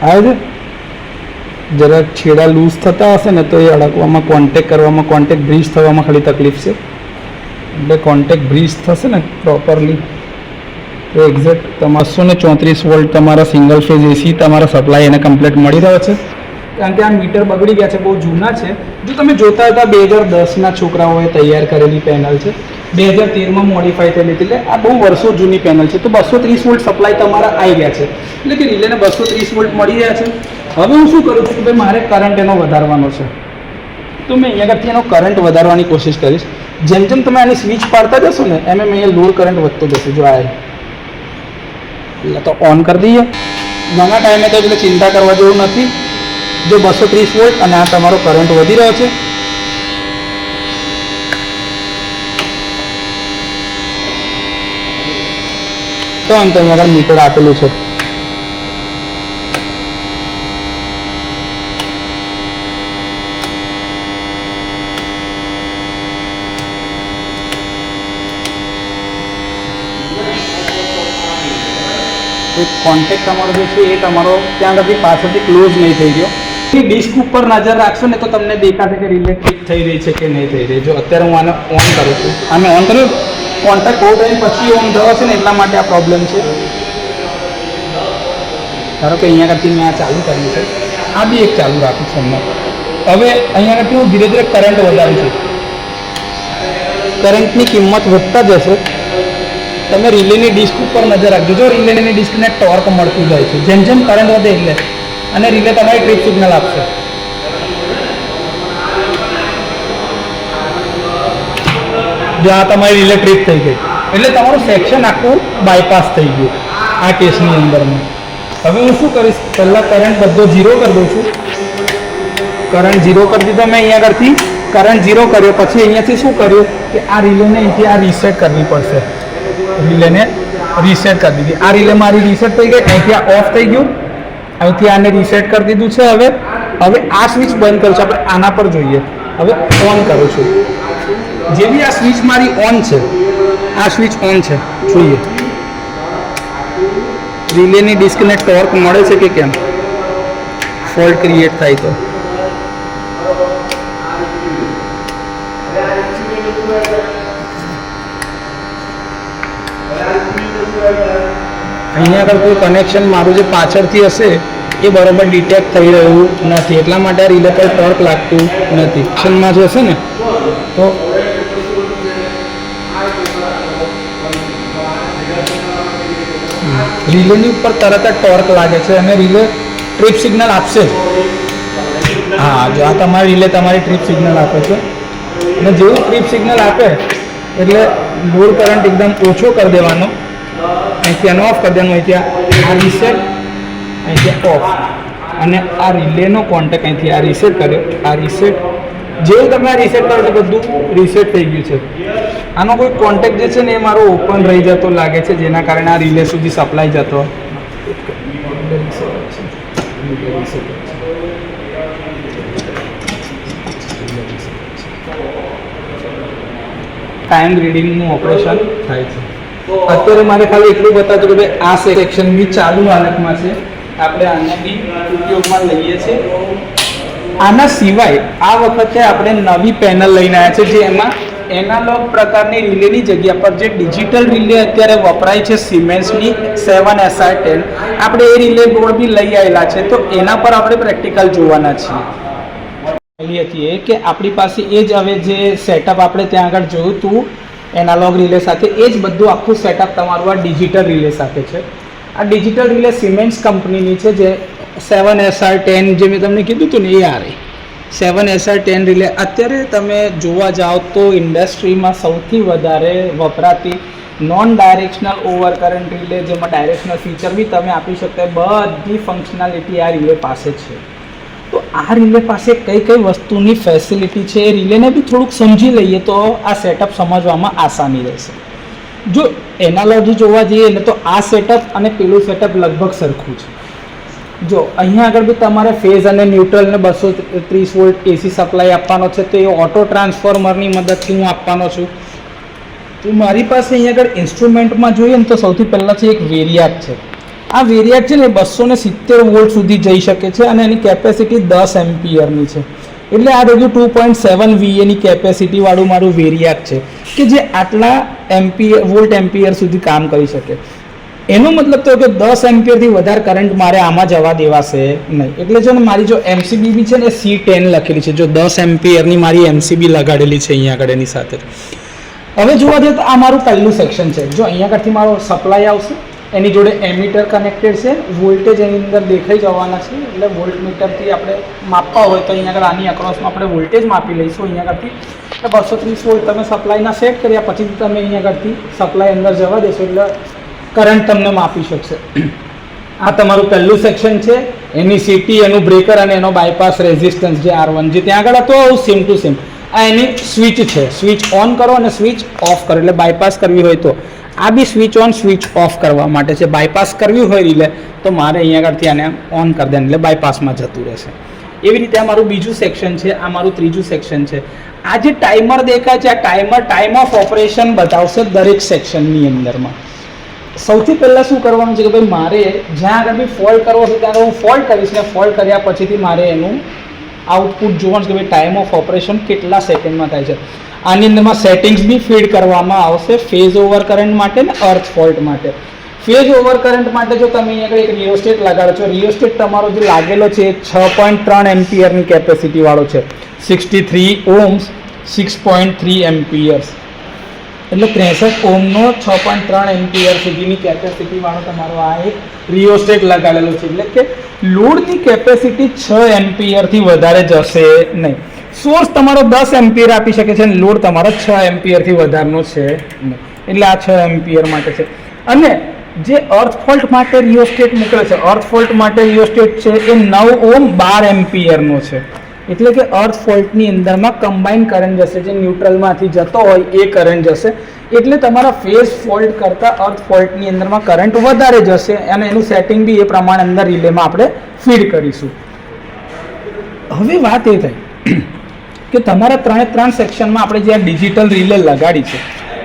આવે છે. જરાક છેડા લૂઝ થતા હશે ને તો એ અડકવામાં, કોન્ટેક્ટ કરવામાં, કોન્ટેક્ટ બ્રીજ થવામાં ખાલી તકલીફ છે. એટલે કોન્ટેક્ટ બ્રીજ થશે ને પ્રોપરલી તો એક્ઝેક્ટ તમારે 234 વોલ્ટ તમારા સિંગલ ફેઝ AC તમારા સપ્લાય એને કમ્પ્લીટ મળી રહ્યો છે. કારણ કે આ મીટર બગડી ગયા છે, બહુ જૂના છે. જો તમે જોતા હતા 2010ના છોકરાઓએ તૈયાર કરેલી પેનલ છે, 2013માં મોડિફાઈ થયેલી હતી. એટલે આ બહુ વર્ષો જૂની પેનલ છે. તો 230 વોલ્ટ સપ્લાય તમારા આવી ગયા છે, એટલે કે રિલેને 230 વોલ્ટ મળી રહ્યા છે. હવે હું શું કરું છું કે ભાઈ મારે કરંટ એનો વધારવાનો છે, તો મેં અહીંયા આગળથી એનો કરંટ વધારવાની કોશિશ કરીશ. જેમ જેમ તમે આની સ્વિચ પાડતા જશો ને એમ એમ અહીંયા લોડ કરંટ વધતો જશે. જો આ એટલે તો ઓન કરી દઈએ. ઘણા ટાઈમે તો એટલે ચિંતા કરવા જેવું નથી. જો 230 વોલ્ટ અને આ તમારો કરંટ વધી રહ્યો છે. તો અંત અહીંયા આગળ મીટર આપેલું છે. કોન્ટેક્ટ તમારો જે છે એ તમારો ત્યાં આગળથી પાછળથી ક્લોઝ નહીં થઈ ગયો. ડિસ્ક ઉપર નજર રાખશો ને તો તમને દેખાશે કે રિલે ઠીક થઈ રહી છે કે નહીં થઈ રહી. જો અત્યારે હું આને ઓન કરું છું, આને ઓન કર્યું, કોન્ટેક્ટ બહુ ટાઈમ પછી ઓન થયો છે ને એટલા માટે આ પ્રોબ્લેમ છે. ધારો કે અહીંયા આગળથી મેં આ ચાલુ કર્યું છે, આ બી એક ચાલુ રાખું છું હમણાં. હવે અહીંયા આગળથી હું ધીરે ધીરે કરંટ વધારું છું. કરંટની કિંમત વધતા જશે. તમે રિલેની ડિસ્ક ઉપર નજર રાખજો. જો રિલેની ડિસ્કને ટોર્ક મળતું જાય છે, જેમ જેમ કરંટ વધે એટલે, અને રિલે તમારી ટ્રીપ સિગ્નલ આપશે. જો આ તમારી રિલે ટ્રીપ થઈ ગઈ એટલે તમારું સેક્શન આખું બાયપાસ થઈ ગયું આ કેસની અંદરમાં. હવે હું શું કરીશ, પહેલાં કરંટ બધો 0 કરી દઉં છું. કરંટ 0 કરી દીધો મેં અહીંયા આગળથી. કરંટ 0 કર્યો પછી અહીંયાથી શું કર્યું કે આ રિલેને અહીંથી આ રીસેટ કરવી પડશે. રિલેને રીસેટ કરી દીધી. આ રિલે મારી રીસેટ થઈ ગઈ. અહીંથી આ ઓફ થઈ ગયું, અહીંથી આને રીસેટ કરી દીધું છે. હવે આ સ્વિચ બંધ કરું છું. આપણે આના પર જોઈએ. હવે ઓન કરું છું. જેવી આ સ્વિચ મારી ઓન છે, આ સ્વિચ ઓન છે, જોઈએ રિલેની ડિસ્કને ટોર્ક મળે છે કે કેમ. ફોલ્ટ ક્રિએટ થાય તો અહીંયા આગળ કોઈ કનેક્શન મારું જે પાછળથી હશે એ બરાબર ડિટેક્ટ થઈ રહ્યું નથી, એટલા માટે આ રિલે પર ટોર્ક લાગતું નથી. કનેક્શનમાં જે હશે ને તો રિલેની ઉપર તરત જ ટોર્ક લાગે છે અને રિલે ટ્રીપ સિગ્નલ આપશે જ. હા, જો આ તમારી રિલે તમારી ટ્રીપ સિગ્નલ આપે છે. અને જેવું ટ્રીપ સિગ્નલ આપે એટલે લોડ કરંટ એકદમ ઓછો કરી દેવાનો. અહીંથી આનો ઓફ કરી દેવાનું, અહીંથી આ રીસેટ, અહીંથી ઓફ. અને આ રિલેનો કોન્ટેક્ટ અહીંથી આ રીસેટ કર્યો. આ રીસેટ જેવું તમે આ રીસેટ કરો એટલે બધું રીસેટ થઈ ગયું છે. આનો કોઈ કોન્ટેક્ટ જે છે ને એ મારો ઓપન રહી જતો લાગે છે, જેના કારણે આ રિલે સુધી સપ્લાય જતો. ટાઈમ રીડિંગનું ઓપરેશન થાય છે. અત્યારે મારે ખાલી એટલું બતાવતું કે ભાઈ આ સેક્શન બી ચાલુ હાલતમાં છે, આપણે આને બી ઉપયોગમાં લઈએ છીએ. આના સિવાય આ વખતે આપણે નવી પેનલ લઈને આવ્યા છે, જે એમાં એનાલોગ પ્રકારની રિલેની જગ્યા પર જે ડિજિટલ રિલે અત્યારે વપરાય છે સિમેન્સની 7SR10, આપણે એ રિલે બોર્ડ બી લઈ આવેલા છે. તો એના પર આપણે પ્રેક્ટિકલ જોવાના છીએ કે આપણી પાસે એ જ હવે જે સેટઅપ આપણે ત્યાં આગળ જોયું હતું એનાલોગ રિલે સાથે, એ જ બધું આખું સેટઅપ તમારું આ ડિજિટલ રિલે સાથે છે. આ ડિજિટલ રિલે સિમેન્સ કંપનીની છે, જે 7SR10 જે મેં તમને કીધું હતું ને એ આ રહી 7SR10 રિલે. અત્યારે તમે જોવા જાઓ તો ઇન્ડસ્ટ્રીમાં સૌથી વધારે વપરાતી non directional over current relay, જેમાં ડાયરેક્શનલ ફીચર બી તમે આપી શકતા, બધી ફંક્શનાલિટી આ રિલે પાસે છે. તો આ રિલે પાસે કઈ કઈ વસ્તુની ફેસિલિટી છે એ રિલેને બી થોડુંક સમજી લઈએ તો આ સેટઅપ સમજવામાં આસાની રહેશે. જો એનાલોજી જોવા જઈએ ને તો આ સેટઅપ અને પેલું સેટઅપ લગભગ સરખું છે. જો અહીંયા આગળ બી તમારે ફેઝ અને ન્યુટ્રલને 230 વોલ્ટ એસી સપ્લાય આપવાનો છે, તો એ ઓટો ટ્રાન્સફોર્મરની મદદથી હું આપવાનો છું. તો મારી પાસે અહીંયા આગળ ઇન્સ્ટ્રુમેન્ટમાં જોઈએ ને તો સૌથી પહેલાં છે એક વેરિયાક છે. આ વેરિયાક છે ને 270 વોલ્ટ સુધી જઈ શકે છે અને એની કેપેસિટી 10 એમ્પિયરની છે. એટલે આ બધું 2.7 VAની કેપેસિટીવાળું મારું વેરિયાક છે કે જે આટલા વોલ્ટ એમ્પિયર સુધી કામ કરી શકે. એનો મતલબ તો કે 10 એમ્પિયરથી વધારે કરંટ મારે આમાં જવા દેવાશે નહીં. એટલે જો ને મારી જો MCB બી છે ને C10 લખેલી છે, જો 10 એમ્પિયરની મારી MCB લગાડેલી છે અહીંયા આગળ એની સાથે. હવે જોવા જઈએ તો આ મારું પહેલું સેક્શન છે. જો અહીંયા આગળથી મારો સપ્લાય આવશે, એની જોડે એમીટર કનેક્ટેડ છે, વોલ્ટેજ એની અંદર દેખાઈ જવાના છે. એટલે વોલ્ટ મીટરથી આપણે માપવા હોય તો અહીંયા આગળ આની અક્રોસમાં આપણે વોલ્ટેજ માપી લઈશું. અહીંયા આગળથી 230 વોલ્ટ તમે સપ્લાયના સેટ કર્યા પછી તમે અહીંયા આગળથી સપ્લાય અંદર જવા દેશો એટલે કરંટ તમને માપી શકશે. આ તમારું પહેલું સેક્શન છે. એની સીટી, એનું બ્રેકર અને એનો બાયપાસ રેઝિસ્ટન્સ જે R1 જે ત્યાં આગળ હતો સેમ ટુ સેમ. આ એની સ્વિચ છે. સ્વિચ ઓન કરો અને સ્વિચ ઓફ કરો, એટલે બાયપાસ કરવી હોય તો આ બી સ્વિચ ઓન સ્વિચ ઓફ કરવા માટે છે. બાયપાસ કરવી હોય રિલે તો મારે અહીંયા આગળથી આને ઓન કરી દેવાનું એટલે બાયપાસમાં જતું રહેશે. એવી રીતે આ મારું બીજું સેક્શન છે. આ મારું ત્રીજું સેક્શન છે. આ જે ટાઈમર દેખાય છે, આ ટાઈમર ટાઈમ ઓફ ઓપરેશન બતાવશે દરેક સેક્શનની અંદરમાં. સૌથી પહેલાં શું કરવાનું છે કે ભાઈ મારે જ્યાં આગળ બી ફોલ્ટ કરવો છે ત્યાં હું ફોલ્ટ કરીશ ને ફોલ્ટ કર્યા પછીથી મારે એનું આઉટપુટ જોવાનું છે કે ભાઈ ટાઈમ ઓફ ઓપરેશન કેટલા સેકન્ડમાં થાય છે. આની અંદરમાં સેટિંગ્સ બી ફીડ કરવામાં આવશે ફેઝ ઓવર કરંટ માટે ને અર્થ ફોલ્ટ માટે. ફેઝ ઓવર કરંટ માટે જો તમે અહીંયા આગળ એક રિયોસ્ટેટ લગાડો છો, રિયોસ્ટેટ તમારો જે લાગેલો છે એ 6.3 એમ્પિયરની કેપેસિટીવાળો છે. 63 ohms 6.3 એમ્પિયર્સ એટલે 63 ઓહમનો 6.3 એમ્પિયર સુધીની કેપેસિટીવાળો તમારો આ એક રિયોસ્ટેટ લગાડેલો છે. એટલે કે લોડની કેપેસિટી 6 એમ્પિયરથી વધારે જશે નહીં. સોર્સ તમારો 10 એમ્પિયર આપી શકે છે અને લોડ તમારો 6 એમ્પિયરથી વધારનો છે નહીં. એટલે આ 6 એમ્પિયર માટે છે. અને જે અર્થ ફોલ્ટ માટે રિયોસ્ટેટ મૂકેલો છે, અર્થ ફોલ્ટ માટે રિયોસ્ટેટ છે એ 9 ઓહમ 12 એમ્પિયરનો છે. એટલે કે અર્થ ફોલ્ટની અંદરમાં કમ્બાઈન કરંટ જશે, જે ન્યુટ્રલમાંથી જતો હોય એ કરંટ જશે. એટલે તમારા ફેઝ ફોલ્ટ કરતાં અર્થ ફોલ્ટની અંદરમાં કરંટ વધારે જશે અને એનું સેટિંગ બી એ પ્રમાણે અંદર રિલેમાં આપણે ફીડ કરીશું. હવે વાત એ થઈ કે તમારા ત્રણ સેક્શનમાં આપણે જે આ ડિજિટલ રિલે લગાડી છે,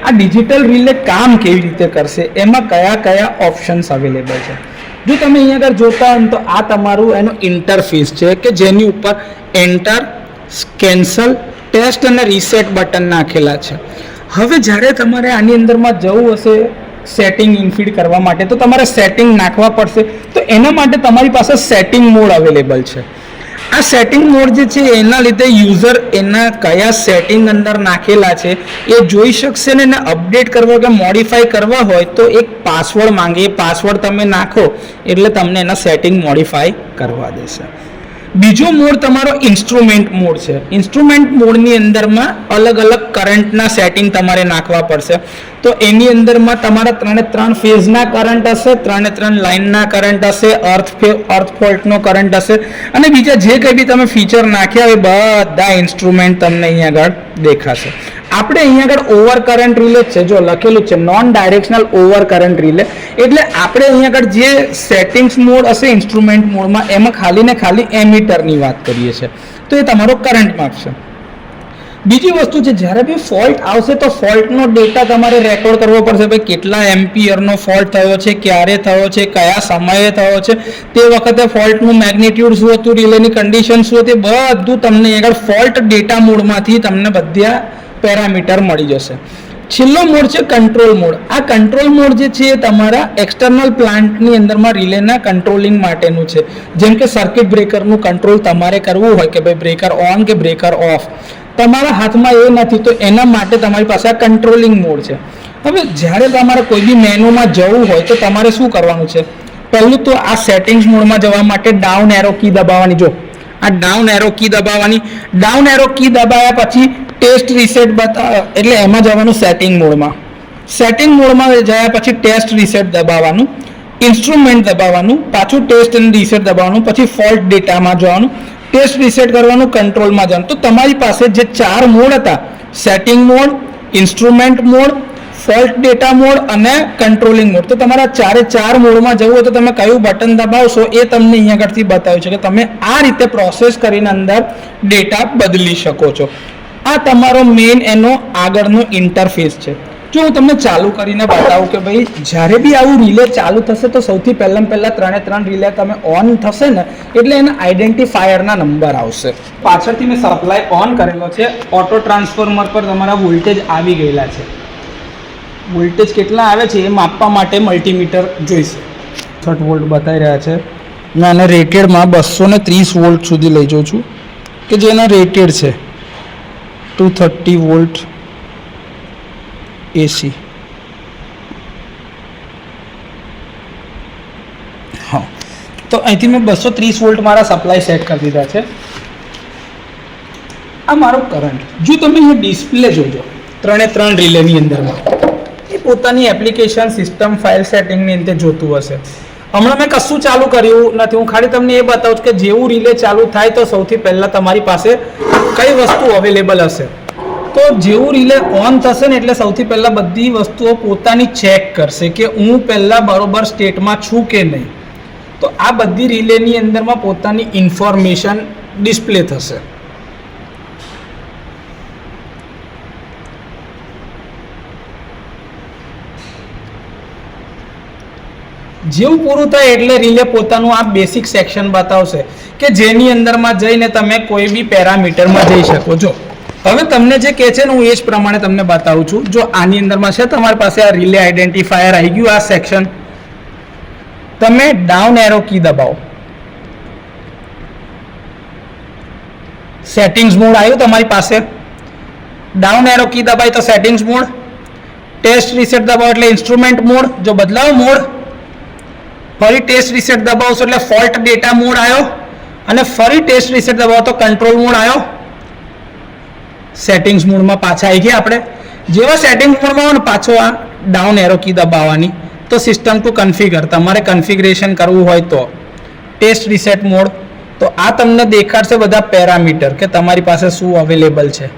આ ડિજિટલ રિલે કામ કેવી રીતે કરશે, એમાં કયા કયા ઓપ્શન્સ અવેલેબલ છે. જો તમે અહીંયા આગળ જોતા હોય તો આ તમારું એનું ઇન્ટરફેસ છે કે જેની ઉપર એન્ટર, કેન્સલ, ટેસ્ટ અને રીસેટ બટન નાખેલા છે. હવે જ્યારે તમારે આની અંદરમાં જવું હશે સેટિંગ ઇનફીડ કરવા માટે તો તમારે સેટિંગ નાખવા પડશે. તો એના માટે તમારી પાસે સેટિંગ મોડ અવેલેબલ છે. આ સેટિંગ મોડ જે છે એના લીધે યુઝર એના કયા સેટિંગ અંદર નાખેલા છે એ જોઈ શકશે ને એને અપડેટ કરવા કે મોડિફાઈ કરવા હોય તો એક પાસવર્ડ માંગે. એ પાસવર્ડ તમે નાખો એટલે તમને એના સેટિંગ મોડિફાઈ કરવા દેશે. બીજો મોડ તમારો ઇન્સ્ટ્રુમેન્ટ મોડ છે. ઇન્સ્ટ્રુમેન્ટ મોડની અંદરમાં અલગ અલગ કરંટના સેટિંગ તમારે નાખવા પડશે. તો એની અંદરમાં તમારા 3 ફેઝના કરંટ હશે, 3 લાઇનના કરંટ હશે, અર્થ ફોલ્ટનો કરંટ હશે અને બીજા જે કંઈ બી તમે ફીચર નાખ્યા હોય બધા ઇન્સ્ટ્રુમેન્ટ તમને અહીંયા આગળ દેખાશે. આપણે અહીંયા આગળ ઓવર કરંટ રિલે છે, જો લખેલું છે non directional over current relay. એટલે આપણે અહીંયા આગળ જે સેટિંગ્સ મોડ હશે ઇન્સ્ટ્રુમેન્ટ મોડમાં એમાં ખાલી ને ખાલી એમીટરની વાત કરીએ છીએ. તો એ તમારો કરંટ માપશે. બીજી વસ્તુ છે, જ્યારે બી ફોલ્ટ આવશે તો ફોલ્ટનો ડેટા તમારે રેકોર્ડ કરવો પડશે. ભાઈ કેટલા એમ્પિયરનો ફોલ્ટ થયો છે, ક્યારે થયો છે, કયા સમયે થયો છે, તે વખતે ફોલ્ટનું મેગ્નિટ્યુડ શું હતું, રિલેની કન્ડિશન શું હતી, બધું તમને આગળ ફોલ્ટ ડેટા મોડમાંથી તમને બધા પેરામીટર મળી જશે. છેલ્લો મોડ છે કંટ્રોલ મોડ. આ કંટ્રોલ મોડ જે છે એ તમારા એક્સટર્નલ પ્લાન્ટની અંદરમાં રિલેના કંટ્રોલિંગ માટેનું છે. જેમ કે સર્કિટ બ્રેકરનું કંટ્રોલ તમારે કરવું હોય કે ભાઈ બ્રેકર ઓન કે બ્રેકર ઓફ, તમારા હાથમાં એ નથી તો એના માટે તમારી પાસે આ કંટ્રોલિંગ મોડ છે. હવે જ્યારે તમારે કોઈ બી મેનુમાં જવું હોય તો તમારે શું કરવાનું છે, પહેલું તો આ સેટિંગ્સ મોડમાં જવા માટે ડાઉન એરો કી દબાવવાની. જો આ ડાઉન એરો કી દબાવવાની, ડાઉન એરો કી દબાવ્યા પછી ટેસ્ટ રીસેટ એટલે એમાં જવાનું સેટિંગ મોડમાં. સેટિંગ મોડમાં ગયા પછી ટેસ્ટ રીસેટ દબાવવાનું, ઇન્સ્ટ્રુમેન્ટ દબાવવાનું, પાછું ટેસ્ટ અને રીસેટ દબાવવાનું, પછી ફોલ્ટ ડેટામાં જવાનું, ટેસ્ટ રીસેટ કરવાનું, કંટ્રોલમાં જવાનું. તો તમારી પાસે જે 4 મોડ હતા, setting mode, instrument mode, fault data mode અને કંટ્રોલિંગ મોડ, તો તમારા 4 મોડમાં જવું હોય તો તમે કયું બટન દબાવશો એ તમને અહીંયા આગળથી બતાવ્યું છે કે તમે આ રીતે પ્રોસેસ કરીને અંદર ડેટા બદલી શકો છો. આ તમારો મેઇન એનો આગળનો ઇન્ટરફેસ છે. જો હું તમને ચાલુ કરીને બતાવું કે ભાઈ જ્યારે બી આવું રિલે ચાલુ થશે તો સૌથી પહેલાં 3 રિલે તમે ઓન થશે ને એટલે એના આઈડેન્ટિફાયરના નંબર આવશે. પાછળથી મેં સપ્લાય ઓન કરેલો છે, ઓટો ટ્રાન્સફોર્મર પર તમારા વોલ્ટેજ આવી ગયેલા છે. વોલ્ટેજ કેટલા આવે છે એ માપવા માટે મલ્ટીમીટર જોઈશે. 60 વોલ્ટ બતાવી રહ્યા છે. મેં આને રેટેડમાં 230 વોલ્ટ સુધી લઈ જાઉં છું કે જેના રેટેડ છે 230 વોલ્ટ એસી. હા, તો અહીંથી મેં 230 વોલ્ટ મારા સપ્લાય સેટ કરી દીધા છે. આ મારો કરંટ. જો તમે અહીંયા ડિસ્પ્લે જોજો 3 રિલેની અંદરમાં એ પોતાની એપ્લિકેશન સિસ્ટમ ફાઇલ સેટિંગની અંદર જોતું હશે. હમણાં મેં કશું ચાલુ કર્યું નથી, હું ખાલી તમને એ બતાવું છું કે જેવું રિલે ચાલુ થાય તો સૌથી પહેલાં તમારી પાસે કઈ વસ્તુ અવેલેબલ હશે. તો જેવું રિલે ઓન થશે ને એટલે સૌથી પહેલાં બધી વસ્તુઓ પોતાની ચેક કરશે કે હું પહેલાં બરોબર સ્ટેટમાં છું કે નહીં. તો આ બધી રિલેની અંદરમાં પોતાની ઇન્ફોર્મેશન ડિસ્પ્લે થશે. જેવું પૂરું થાય એટલે રિલે પોતાનું આ બેસિક સેક્શન બતાવશે કે જેની અંદરમાં જઈને તમે કોઈ બી પેરામીટરમાં જઈ શકો છો. હવે તમને જે કહે છે ને હું એ જ પ્રમાણે તમને બતાવું છું. જો આની અંદરમાં છે તમારી પાસે આ રિલે આઈડેન્ટિફાયર આવી ગયું, આ સેક્શન, તમે ડાઉન એરો કી દબાવો, સેટિંગ્સ મોડ આવ્યું તમારી પાસે, ડાઉન એરો કી દબાય તો સેટિંગ્સ મોડ, ટેસ્ટ રીસેટ દબાવો એટલે ઇન્સ્ટ્રુમેન્ટ મોડ, જો બદલાવ મોડ, ફરી ટેસ્ટ રીસેટ દબાવશો એટલે ફોલ્ટ ડેટા મોડ આવ્યો, અને ફરી ટેસ્ટ રીસેટ દબાવો તો કંટ્રોલ મોડ આવ્યો. સેટિંગ્સ મોડમાં પાછા આવી ગયા આપણે. જેવા સેટિંગ્સ મોડમાં હોય ને પાછો આ ડાઉન એરો કી દબાવવાની, તો સિસ્ટમ ટુ કન્ફિગર, તમારે કન્ફિગરેશન કરવું હોય તો ટેસ્ટ રીસેટ મોડ. તો આ તમને દેખાડશે બધા પેરામીટર કે તમારી પાસે શું અવેલેબલ છે.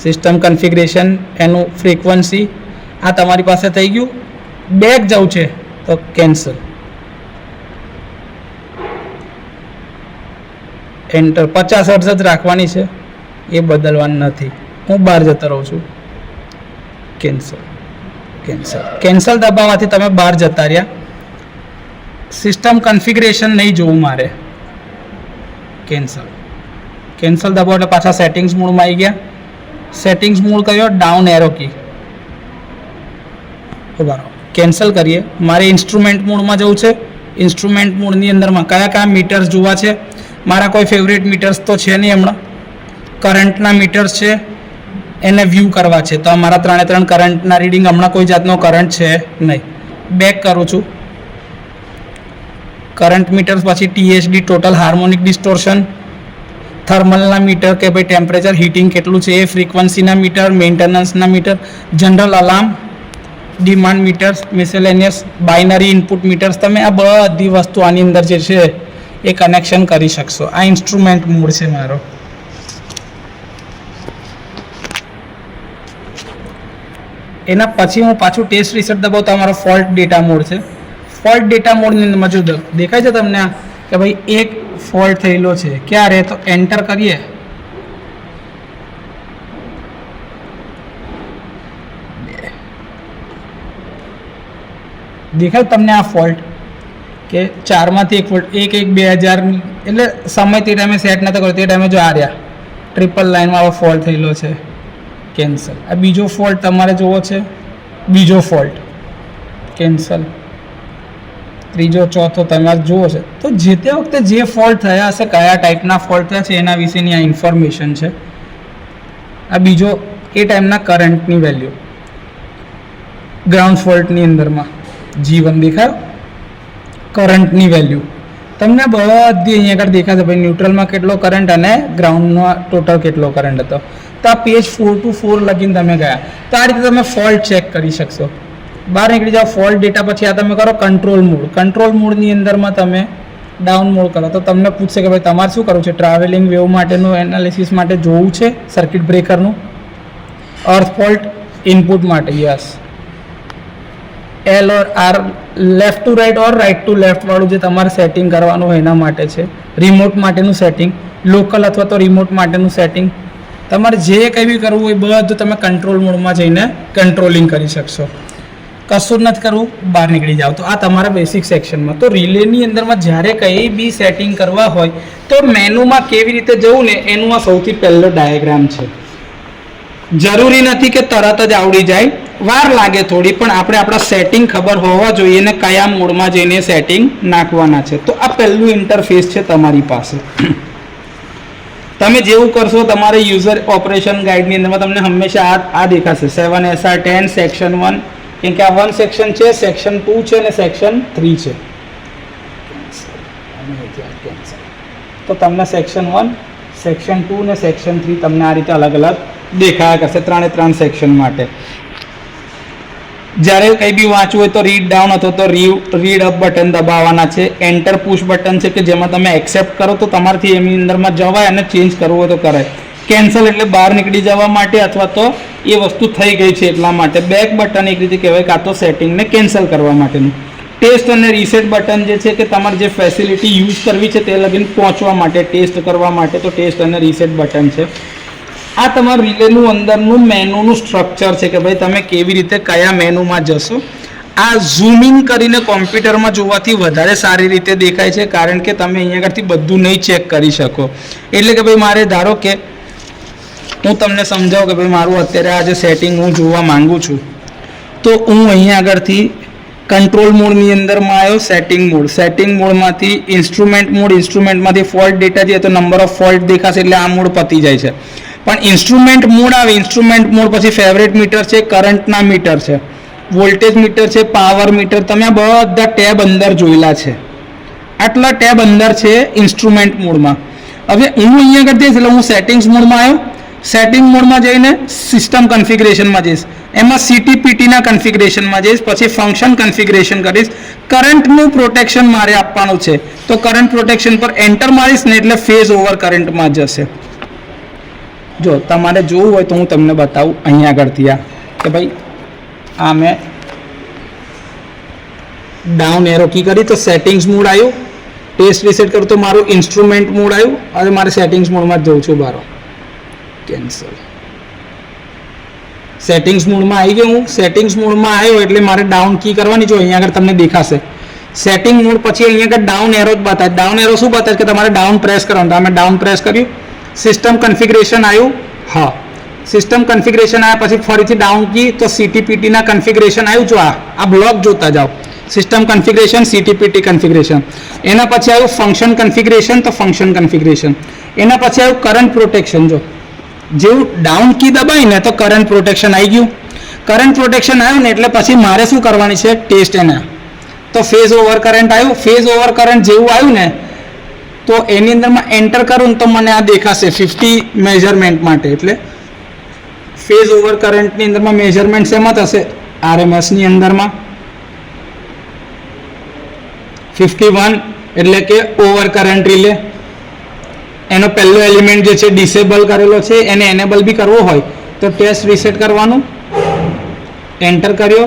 સિસ્ટમ કન્ફિગરેશન, એનું ફ્રીક્વન્સી, આ તમારી પાસે થઈ ગયું. બેક જવું છે તો કેન્સલ, એન્ટર. 50 હર્ટ્ઝ જ રાખવાની છે, એ બદલવાનું નથી. હું બહાર જતો રહું છું, કેન્સલ, કેન્સલ. કેન્સલ દબાવવાથી તમે બહાર જતા રહ્યા. સિસ્ટમ કન્ફિગરેશન નહીં જોવું મારે, કેન્સલ. કેન્સલ દબાવો એટલે પાછા સેટિંગ્સ મોડમાં આવી ગયા. સેટિંગ્સ મોડ કયો? Down arrow key. બરાબર, કેન્સલ કરીએ. મારે ઇન્સ્ટ્રુમેન્ટ મોડમાં જવું છે. ઇન્સ્ટ્રુમેન્ટ મોડની અંદરમાં કયા કયા મીટર્સ જોવા છે? મારા કોઈ ફેવરેટ મીટર્સ તો છે નહીં હમણાં. કરંટના મીટર્સ છે, એને વ્યૂ કરવા છે. તો મારા 3 કરંટના રીડિંગ, હમણાં કોઈ જાતનો કરંટ છે નહીં. બેક કરું છું. કરંટ મીટર્સ, પછી THD ટોટલ હાર્મોનિક ડિસ્ટોર્શન, થર્મલના મીટર કે ભાઈ ટેમ્પરેચર હીટિંગ કેટલું છે એ, ફ્રીક્વન્સીના મીટર, મેન્ટેનન્સના meter, general alarm, demand meters, miscellaneous, binary input meters. તમે આ બધી વસ્તુ આની અંદર જે છે એ કનેક્શન કરી શકશો. આ ઇન્સ્ટ્રુમેન્ટ મોડ છે મારો. એના પછી હું પાછું ટેસ્ટ રીસેટ દબાવું તો અમારો ફોલ્ટ ડેટા મોડ છે. ફોલ્ટ ડેટા મોડની અંદરમાં જો દેખાય છે તમને કે ભાઈ એક ફોલ્ટ થયેલો છે. ક્યારે? તો એન્ટર કરીએ, દેખાય તમને આ ફોલ્ટ કે 4માંથી 1 ફોલ્ટ, 1/1/2000 એટલે સમય તે ટાઈમે સેટ નતો કર્યો, તે ટાઈમે જો આ રહ્યા ટ્રિપલ લાઇનમાં આવો ફોલ્ટ થયેલો છે, કેન્સલ. આ બીજો ફોલ્ટ તમારે જોવો છે, બીજો ફોલ્ટ, કેન્સલ. ત્રીજો, ચોથો તમારે જોવો છે. તો જે તે વખતે જે ફોલ્ટ થયા હશે, કયા ટાઈપના ફોલ્ટ થયા છે એના વિશેની આ ઇન્ફોર્મેશન છે. આ બીજો એ ટાઈમના કરંટની વેલ્યુ, ગ્રાઉન્ડ ફોલ્ટની અંદરમાં G1 દેખાયો, કરંટની વેલ્યુ તમને બધી અહીંયા આગળ દેખાશે. ભાઈ ન્યુટ્રલમાં કેટલો કરંટ અને ગ્રાઉન્ડનો ટોટલ કેટલો કરંટ હતો. તો આ પેજ 4 to 4 લગીને તમે ગયા. તો આ રીતે તમે ફોલ્ટ ચેક કરી શકશો. બહાર નીકળી જાઓ ફોલ્ટ ડેટા, પછી આ તમે કરો કંટ્રોલ મોડ. કંટ્રોલ મોડની અંદરમાં તમે ડાઉન મોડ કરો તો તમને પૂછશે કે ભાઈ તમારે શું કરવું છે, ટ્રાવેલિંગ વેવ માટેનું એનાલિસિસ માટે જોવું છે સર્કિટ બ્રેકરનું, અર્થ ફોલ્ટ ઇનપુટ માટે yes, L or R left to right or right to left વાળું જે તમારે સેટિંગ કરવાનું હોય એના માટે છે, રિમોટ માટેનું સેટિંગ, લોકલ અથવા તો રિમોટ માટેનું સેટિંગ, તમારે જે કંઈ બી કરવું હોય બધું તમે કંટ્રોલ મોડમાં જઈને કંટ્રોલિંગ કરી શકશો. કશું જ નથી કરવું, બહાર નીકળી જાઓ. તો આ તમારા બેસિક સેક્શનમાં. તો રિલેની અંદરમાં જ્યારે કંઈ બી સેટિંગ કરવા હોય તો મેનુમાં કેવી રીતે જવું ને એનું આ સૌથી પહેલો ડાયાગ્રામ છે. જરૂરી નથી કે તરત જ આવડી જાય, વાર લાગે થોડી, પણ આપણે આપણા સેટિંગ ખબર હોવા જોઈએ ને કયા મોડમાં જઈને સેટિંગ નાખવાના છે. તો આ પહેલું ઇન્ટરફેસ છે તમારી પાસે. તમે જેવું કરશો તમારે યુઝર ઓપરેશન ગાઈડની અંદરમાં તમને હંમેશા આ દેખાશે 7SR10 સેક્શન 1, કેમ કે આ 1 સેક્શન છે, સેક્શન 2 છે અને સેક્શન 3 છે. તો તમને સેક્શન 1, સેક્શન 2 ને સેક્શન 3 તમને આ રીતે અલગ અલગ દેખાયા કરશે, 3 સેક્શન માટે. જ્યારે કંઈ બી વાંચવું હોય તો રીડ ડાઉન અથવા તો રીડ અપ બટન દબાવવાના છે. એન્ટર પુશ બટન છે કે જેમાં તમે એક્સેપ્ટ કરો તો તમારાથી એની અંદરમાં જવાય અને ચેન્જ કરવું હોય તો કરાય. કેન્સલ એટલે બહાર નીકળી જવા માટે અથવા તો એ વસ્તુ થઈ ગઈ છે એટલા માટે. બેક બટન એક રીતે કહેવાય, કાં તો સેટિંગને કેન્સલ કરવા માટેનું. ટેસ્ટ અને રીસેટ બટન જે છે કે તમારે જે ફેસિલિટી યુઝ કરવી છે તે લગીને પહોંચવા માટે, ટેસ્ટ કરવા માટે, તો ટેસ્ટ અને રીસેટ બટન છે. આ તમારું રિલેનું અંદરનું મેનુનું સ્ટ્રક્ચર છે કે ભાઈ તમે કેવી રીતે કયા મેનુમાં જશો. આ ઝૂમ ઇન કરીને કોમ્પ્યુટરમાં જોવાથી વધારે સારી રીતે દેખાય છે, કારણ કે તમે અહીંયા આગળથી બધું નહીં ચેક કરી શકો. એટલે કે ભાઈ મારે ધારો કે હું તમને સમજાવું કે ભાઈ મારું અત્યારે આ જે સેટિંગ હું જોવા માંગુ છું, તો હું અહીંયા આગળથી કંટ્રોલ મોડની અંદરમાં આવ્યો, સેટિંગ મોડમાંથી ઇન્સ્ટ્રુમેન્ટમાંથી ફોલ્ટ ડેટા જઈએ તો નંબર ઓફ ફોલ્ટ દેખાશે, એટલે આ મોડ પતી જાય છે. પણ ઇન્સ્ટ્રુમેન્ટ મોડ આવે, ઇન્સ્ટ્રુમેન્ટ મોડ પછી ફેવરેટ મીટર છે, કરંટના મીટર છે, વોલ્ટેજ મીટર છે, પાવર મીટર, તમે બધા ટેબ અંદર જોયેલા છે. આટલા ટેબ અંદર છે ઇન્સ્ટ્રુમેન્ટ મોડમાં. હવે હું અહીંયા આગળ જઈશ એટલે હું સેટિંગ્સ મોડમાં આવ્યો. સેટિંગ મોડમાં જઈને સિસ્ટમ કન્ફિગરેશનમાં જઈશ, એમાં CTPTના કન્ફિગરેશનમાં જઈશ, પછી ફંક્શન કન્ફિગરેશન કરીશ. કરંટનું પ્રોટેક્શન મારે આપવાનું છે તો કરંટ પ્રોટેક્શન પર એન્ટર મારીશ ને એટલે ફેઝ ઓવર કરંટમાં જશે. જો તમારે જોવું હોય તો હું તમને બતાવું અહીંયા આગળથી આ કે ભાઈ આ મેં ડાઉન એરો કી કરી તો સેટિંગ્સ મોડ આવ્યું, ટેસ્ટ રીસેટ કરું તો મારું ઇન્સ્ટ્રુમેન્ટ મોડ આવ્યું. હવે મારે સેટિંગ્સ મોડમાં જ જઉં છું, બારો કેન્સલ. સેટિંગ્સ મોડમાં આવી ગયો હું. સેટિંગ્સ મોડમાં આવ્યો એટલે મારે ડાઉન કી કરવાની. જો અહીંયા આગળ તમને દેખાશે સેટિંગ મોડ, પછી અહીંયા આગળ ડાઉન એરો જ બતાવે. ડાઉન એરો શું બતાવે કે તમારે ડાઉન પ્રેસ કરવાનું. તો અમે ડાઉન પ્રેસ કર્યું, સિસ્ટમ કન્ફિગરેશન આવ્યું. હા, સિસ્ટમ કન્ફિગરેશન આવ્યા પછી ફરીથી ડાઉન કી તો CTPTના કન્ફિગરેશન આવ્યું. જો આ બ્લોક જોતા જાઓ, સિસ્ટમ કન્ફિગરેશન, CTPT કન્ફિગરેશન. એના પછી આવ્યું ફંક્શન કન્ફિગરેશન, તો ફંક્શન કન્ફિગરેશન. એના પછી આવ્યું કરંટ પ્રોટેક્શન. જો જેવું ડાઉન કી દબાઈને તો કરંટ પ્રોટેક્શન આવી ગયું. કરંટ પ્રોટેક્શન આવ્યું ને એટલે પછી મારે શું કરવાની છે, ટેસ્ટ એના. તો ફેઝ ઓવર કરંટ આવ્યું. ફેઝ ઓવર કરંટ જેવું આવ્યું ને તો એની અંદરમાં એન્ટર કરું ને તો મને આ દેખાશે 50 મેઝરમેન્ટ માટે. એટલે ફેઝ ઓવર કરંટની અંદરમાં મેઝરમેન્ટ શેમાં થશે, RMSની અંદરમાં 51 એટલે કે ઓવર કરંટ રિલે. એનો પહેલો એલિમેન્ટ જે છે ડિસેબલ કરેલો છે, એને એનેબલ બી કરવો હોય તો ટેસ્ટ રીસેટ કરવાનું, એન્ટર કર્યો.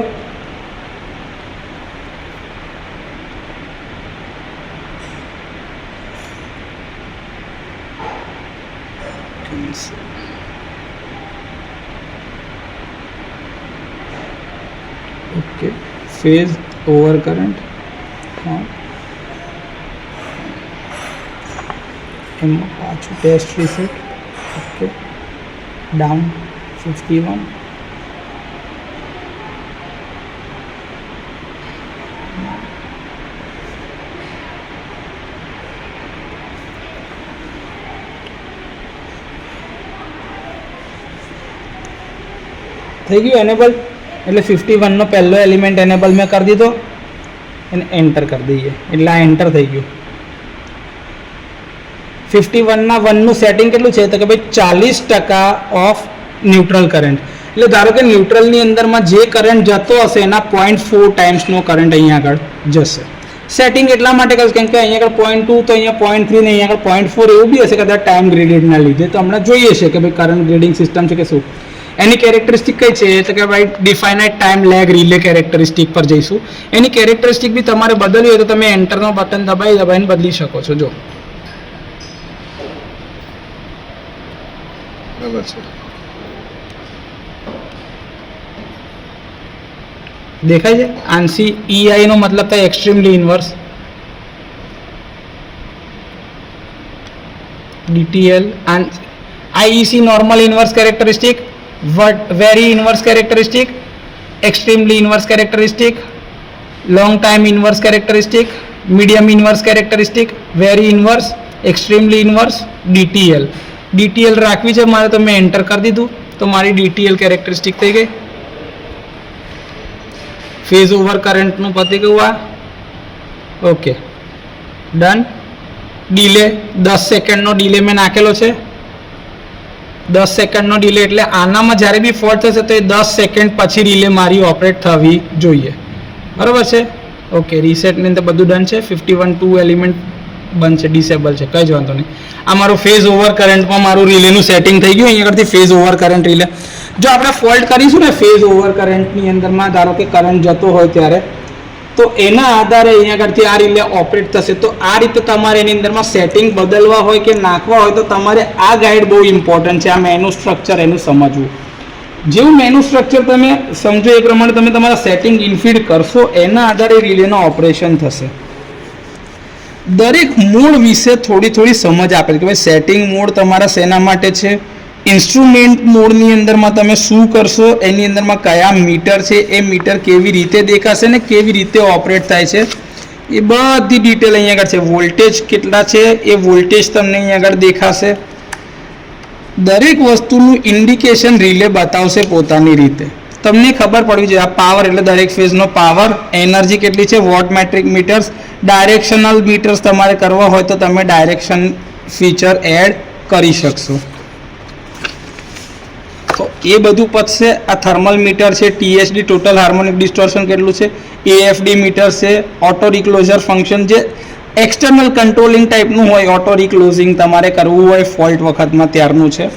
ઓકે, ફેઝ ઓવર કરંટ, હા, એમાં પાછું ટેસ્ટ રીસેટ. Okay, down 51. થઈ ગયું એનેબલ. એટલે 51નો પહેલો એલિમેન્ટ એનેબલ મેં કરી દીધો, એને એન્ટર કરી દઈએ એટલે આ એન્ટર થઈ ગયું. 51ના 1નું સેટિંગ કેટલું છે તો કે ભાઈ 40% ઓફ ન્યુટ્રલ કરંટ. એટલે ધારો કે ન્યુટ્રલની અંદરમાં જે કરંટ જતો હશે એના 0.4 ટાઈમ્સનો કરંટ અહીંયા આગળ જશે. સેટિંગ એટલા માટે કરશે કેમ કે અહીંયા આગળ 0.2 તો અહીંયા 0.3 ને અહીંયા આગળ 0.4 એવું બી હશે કદાચ ટાઈમ ગ્રેડિયન્ટના લીધે. તો હમણાં જોઈએ છે કે ભાઈ કરંટ ગ્રેડિંગ સિસ્ટમ છે કે શું. એની કેરેક્ટરિસ્ટિક કઈ છે તો કે ભાઈ ડિફાઇનાઇટ ટાઈમ લેગ રિલે કેરેક્ટરિસ્ટિક પર જઈશું. એની કેરેક્ટરિસ્ટિક બી તમારે બદલવી હોય તો તમે એન્ટરનો બટન દબાવીને બદલી શકો છો. જો બરાબર છે, દેખાય છે. આંસી EI નો મતલબ થાય extremely inverse, DTL IEC normal inverse characteristic, very inverse characteristic, extremely inverse characteristic, long time inverse characteristic, medium inverse characteristic, very inverse, extremely inverse, DTL રાખવી છે મારે તો મેં એન્ટર કરી દીધું તો મારી DTL કેરેક્ટરિસ્ટિક થઈ ગઈ. ફેઝ ઓવર કરંટનું પતી ગયું આ. Okay done. ડિલે 10 સેકન્ડનો ડિલે મેં નાખેલો છે. 10 સેકન્ડનો ડિલે એટલે આનામાં જ્યારે બી ફોલ્ટ થશે તો એ 10 સેકન્ડ પછી રિલે મારી ઓપરેટ થવી જોઈએ. બરાબર છે. ઓકે રીસેટની અંદર બધું ડન છે. 51 એલિમેન્ટ બંધ છે, ડિસેબલ છે, કંઈ જ વાંધો નહીં. આ મારું ફેઝ ઓવર કરંટમાં મારું રિલેનું સેટિંગ થઈ ગયું. અહીંયા આગળથી ફેઝ ઓવર કરંટ રિલે જો આપણે ફોલ્ટ કરીશું ને ફેઝ ઓવર કરંટની અંદરમાં ધારો કે કરંટ જતો હોય ત્યારે તો એના આધારે અહીંયા આગળથી આ રિલે ઓપરેટ થશે. તો આ રીતે તમારે એની અંદરમાં સેટિંગ બદલવા હોય કે નાખવા હોય તો તમારે આ ગાઈડ બહુ ઇમ્પોર્ટન્ટ છે. આ મેનુ સ્ટ્રક્ચર એનું સમજવું. જેવું મેનુ સ્ટ્રક્ચર તમે સમજો એ પ્રમાણે તમે તમારા સેટિંગ ઇનફીડ કરશો એના આધારે રિલેનું ઓપરેશન થશે. દરેક મોડ વિશે થોડી સમજ આપે કે ભાઈ સેટિંગ મોડ તમારા શેના માટે છે, ઇન્સ્ટ્રુમેન્ટ મોડની અંદરમાં તમે શું કરશો, એની અંદરમાં કયા મીટર છે, એ મીટર કેવી રીતે દેખાશે ને કેવી રીતે ઓપરેટ થાય છે એ બધી ડિટેલ અહીંયા આગળ છે. વોલ્ટેજ કેટલા છે એ વોલ્ટેજ તમને અહીંયા આગળ દેખાશે. દરેક વસ્તુનું ઇન્ડિકેશન રિલે બતાવશે પોતાની રીતે. તમને ખબર પડવી જોઈએ આ પાવર એટલે દરેક ફેઝનો પાવર, એનર્જી કેટલી છે, watt metric meters, directional meters તમારે કરવા હોય તો તમે ડાયરેક્શન ફીચર એડ કરી શકશો. તો એ બધું પતશે. આ થર્મલ મીટર છે, THD ટોટલ હાર્મોનિક ડિસ્ટોર્શન કેટલું છે, AFD મીટર છે, ઓટો રિક્લોઝર ફંક્શન જે એક્સટર્નલ કંટ્રોલિંગ ટાઈપનું હોય, ઓટો રિક્લોઝિંગ તમારે કરવું હોય ફોલ્ટ વખતમાં ત્યારનું છે.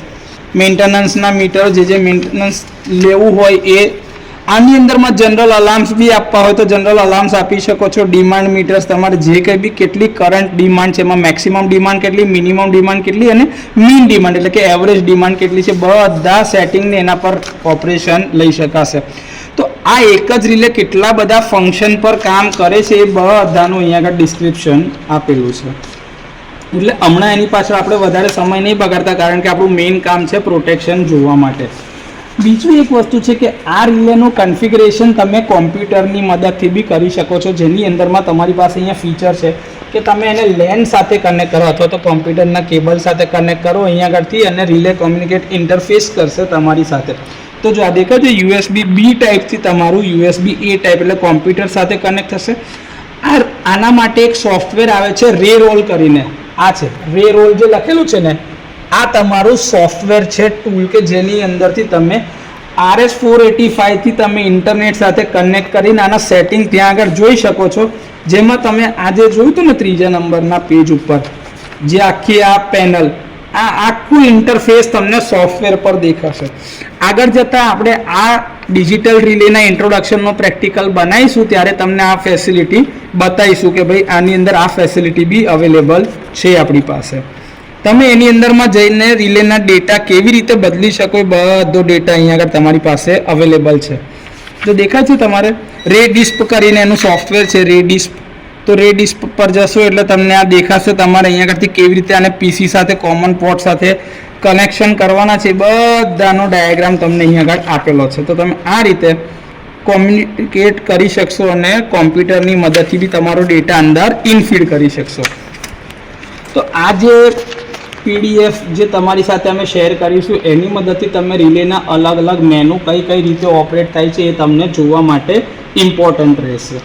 મેન્ટેનન્સના મીટર જે મેન્ટેનન્સ લેવું હોય એ. આની અંદરમાં જનરલ અલાર્મ્સ બી આપવા હોય તો જનરલ અલાર્મ્સ આપી શકો છો. ડિમાન્ડ મીટર્સ તમારે જે કંઈ બી કેટલી કરંટ ડિમાન્ડ છે એમાં મેક્સિમમ ડિમાન્ડ કેટલી, મિનિમમ ડિમાન્ડ કેટલી અને મીન ડિમાન્ડ એટલે કે એવરેજ ડિમાન્ડ કેટલી છે બધા સેટિંગને એના પર ઓપરેશન લઈ શકાશે. તો આ એક જ રિલે કેટલા બધા ફંક્શન પર કામ કરે છે એ બધાનું અહીંયા આગળ ડિસ્ક્રિપ્શન આપેલું છે. એટલે હમણાં એની પાછળ આપણે વધારે સમય નહીં બગાડતા કારણ કે આપણું મેઇન કામ છે પ્રોટેક્શન જોવા માટે. બીજું એક વસ્તુ છે કે આ રિલેનું કન્ફિગરેશન તમે કોમ્પ્યુટરની મદદથી બી કરી શકો છો જેની અંદરમાં તમારી પાસે અહીંયા ફીચર છે કે તમે એને લેન સાથે કનેક્ટ કરો અથવા તો કોમ્પ્યુટરના કેબલ સાથે કનેક્ટ કરો અહીંયા આગળથી અને રિલે કોમ્યુનિકેટ ઇન્ટરફેસ કરશે તમારી સાથે. તો જો આ દેખાય છે USB B ટાઈપથી તમારું USB A ટાઈપ એટલે કોમ્પ્યુટર સાથે કનેક્ટ થશે. આના માટે એક સોફ્ટવેર આવે છે રે રોલ કરીને. આ છે રે રોલ જે લખેલું છે ને આ તમારું સોફ્ટવેર છે ટૂલ કે જેની અંદરથી તમે RS485 થી તમે ઇન્ટરનેટ સાથે કનેક્ટ કરીને આના સેટિંગ ત્યાં આગળ જોઈ શકો છો. જેમાં તમે આજે જોયું હતું ને 3જા નંબરના પેજ ઉપર જે આખી આ પેનલ આ આખું ઇન્ટરફેસ તમને સોફ્ટવેર પર દેખાશે. આગળ જતાં આપણે આ ડિજિટલ રિલેના ઇન્ટ્રોડક્શનનો પ્રેક્ટિકલ બનાવીશું ત્યારે તમને આ ફેસિલિટી બતાવીશું કે ભાઈ આની અંદર આ ફેસિલિટી બી અવેલેબલ છે આપણી પાસે. તમે એની અંદરમાં જઈને રિલેના ડેટા કેવી રીતે બદલી શકો એ બધો ડેટા અહીંયા આગળ તમારી પાસે અવેલેબલ છે. જો દેખાય છે તમારે રેડિસ્પ કરીને એનું સોફ્ટવેર છે રેડિસ્પ. તો રેડિસ્પ પર જશો એટલે તમને આ દેખાશે તમારે અહીંયા આગળથી કેવી રીતે આને PC સાથે કોમન પોર્ટ સાથે કનેક્શન કરવાના છે બધાનો ડાયાગ્રામ તમને અહીંયા આગળ આપેલો છે. તો તમે આ રીતે કોમ્યુનિકેટ કરી શકશો અને કોમ્પ્યુટરની મદદથી બી તમારો ડેટા અંદર ઇનફીડ કરી શકશો. તો આ જે PDF જે તમારી સાથે અમે શેર કરીશું એની મદદથી તમે રિલેના અલગ અલગ મેનુ કઈ રીતે ઓપરેટ થાય છે એ તમને જોવા માટે ઇમ્પોર્ટન્ટ રહેશે.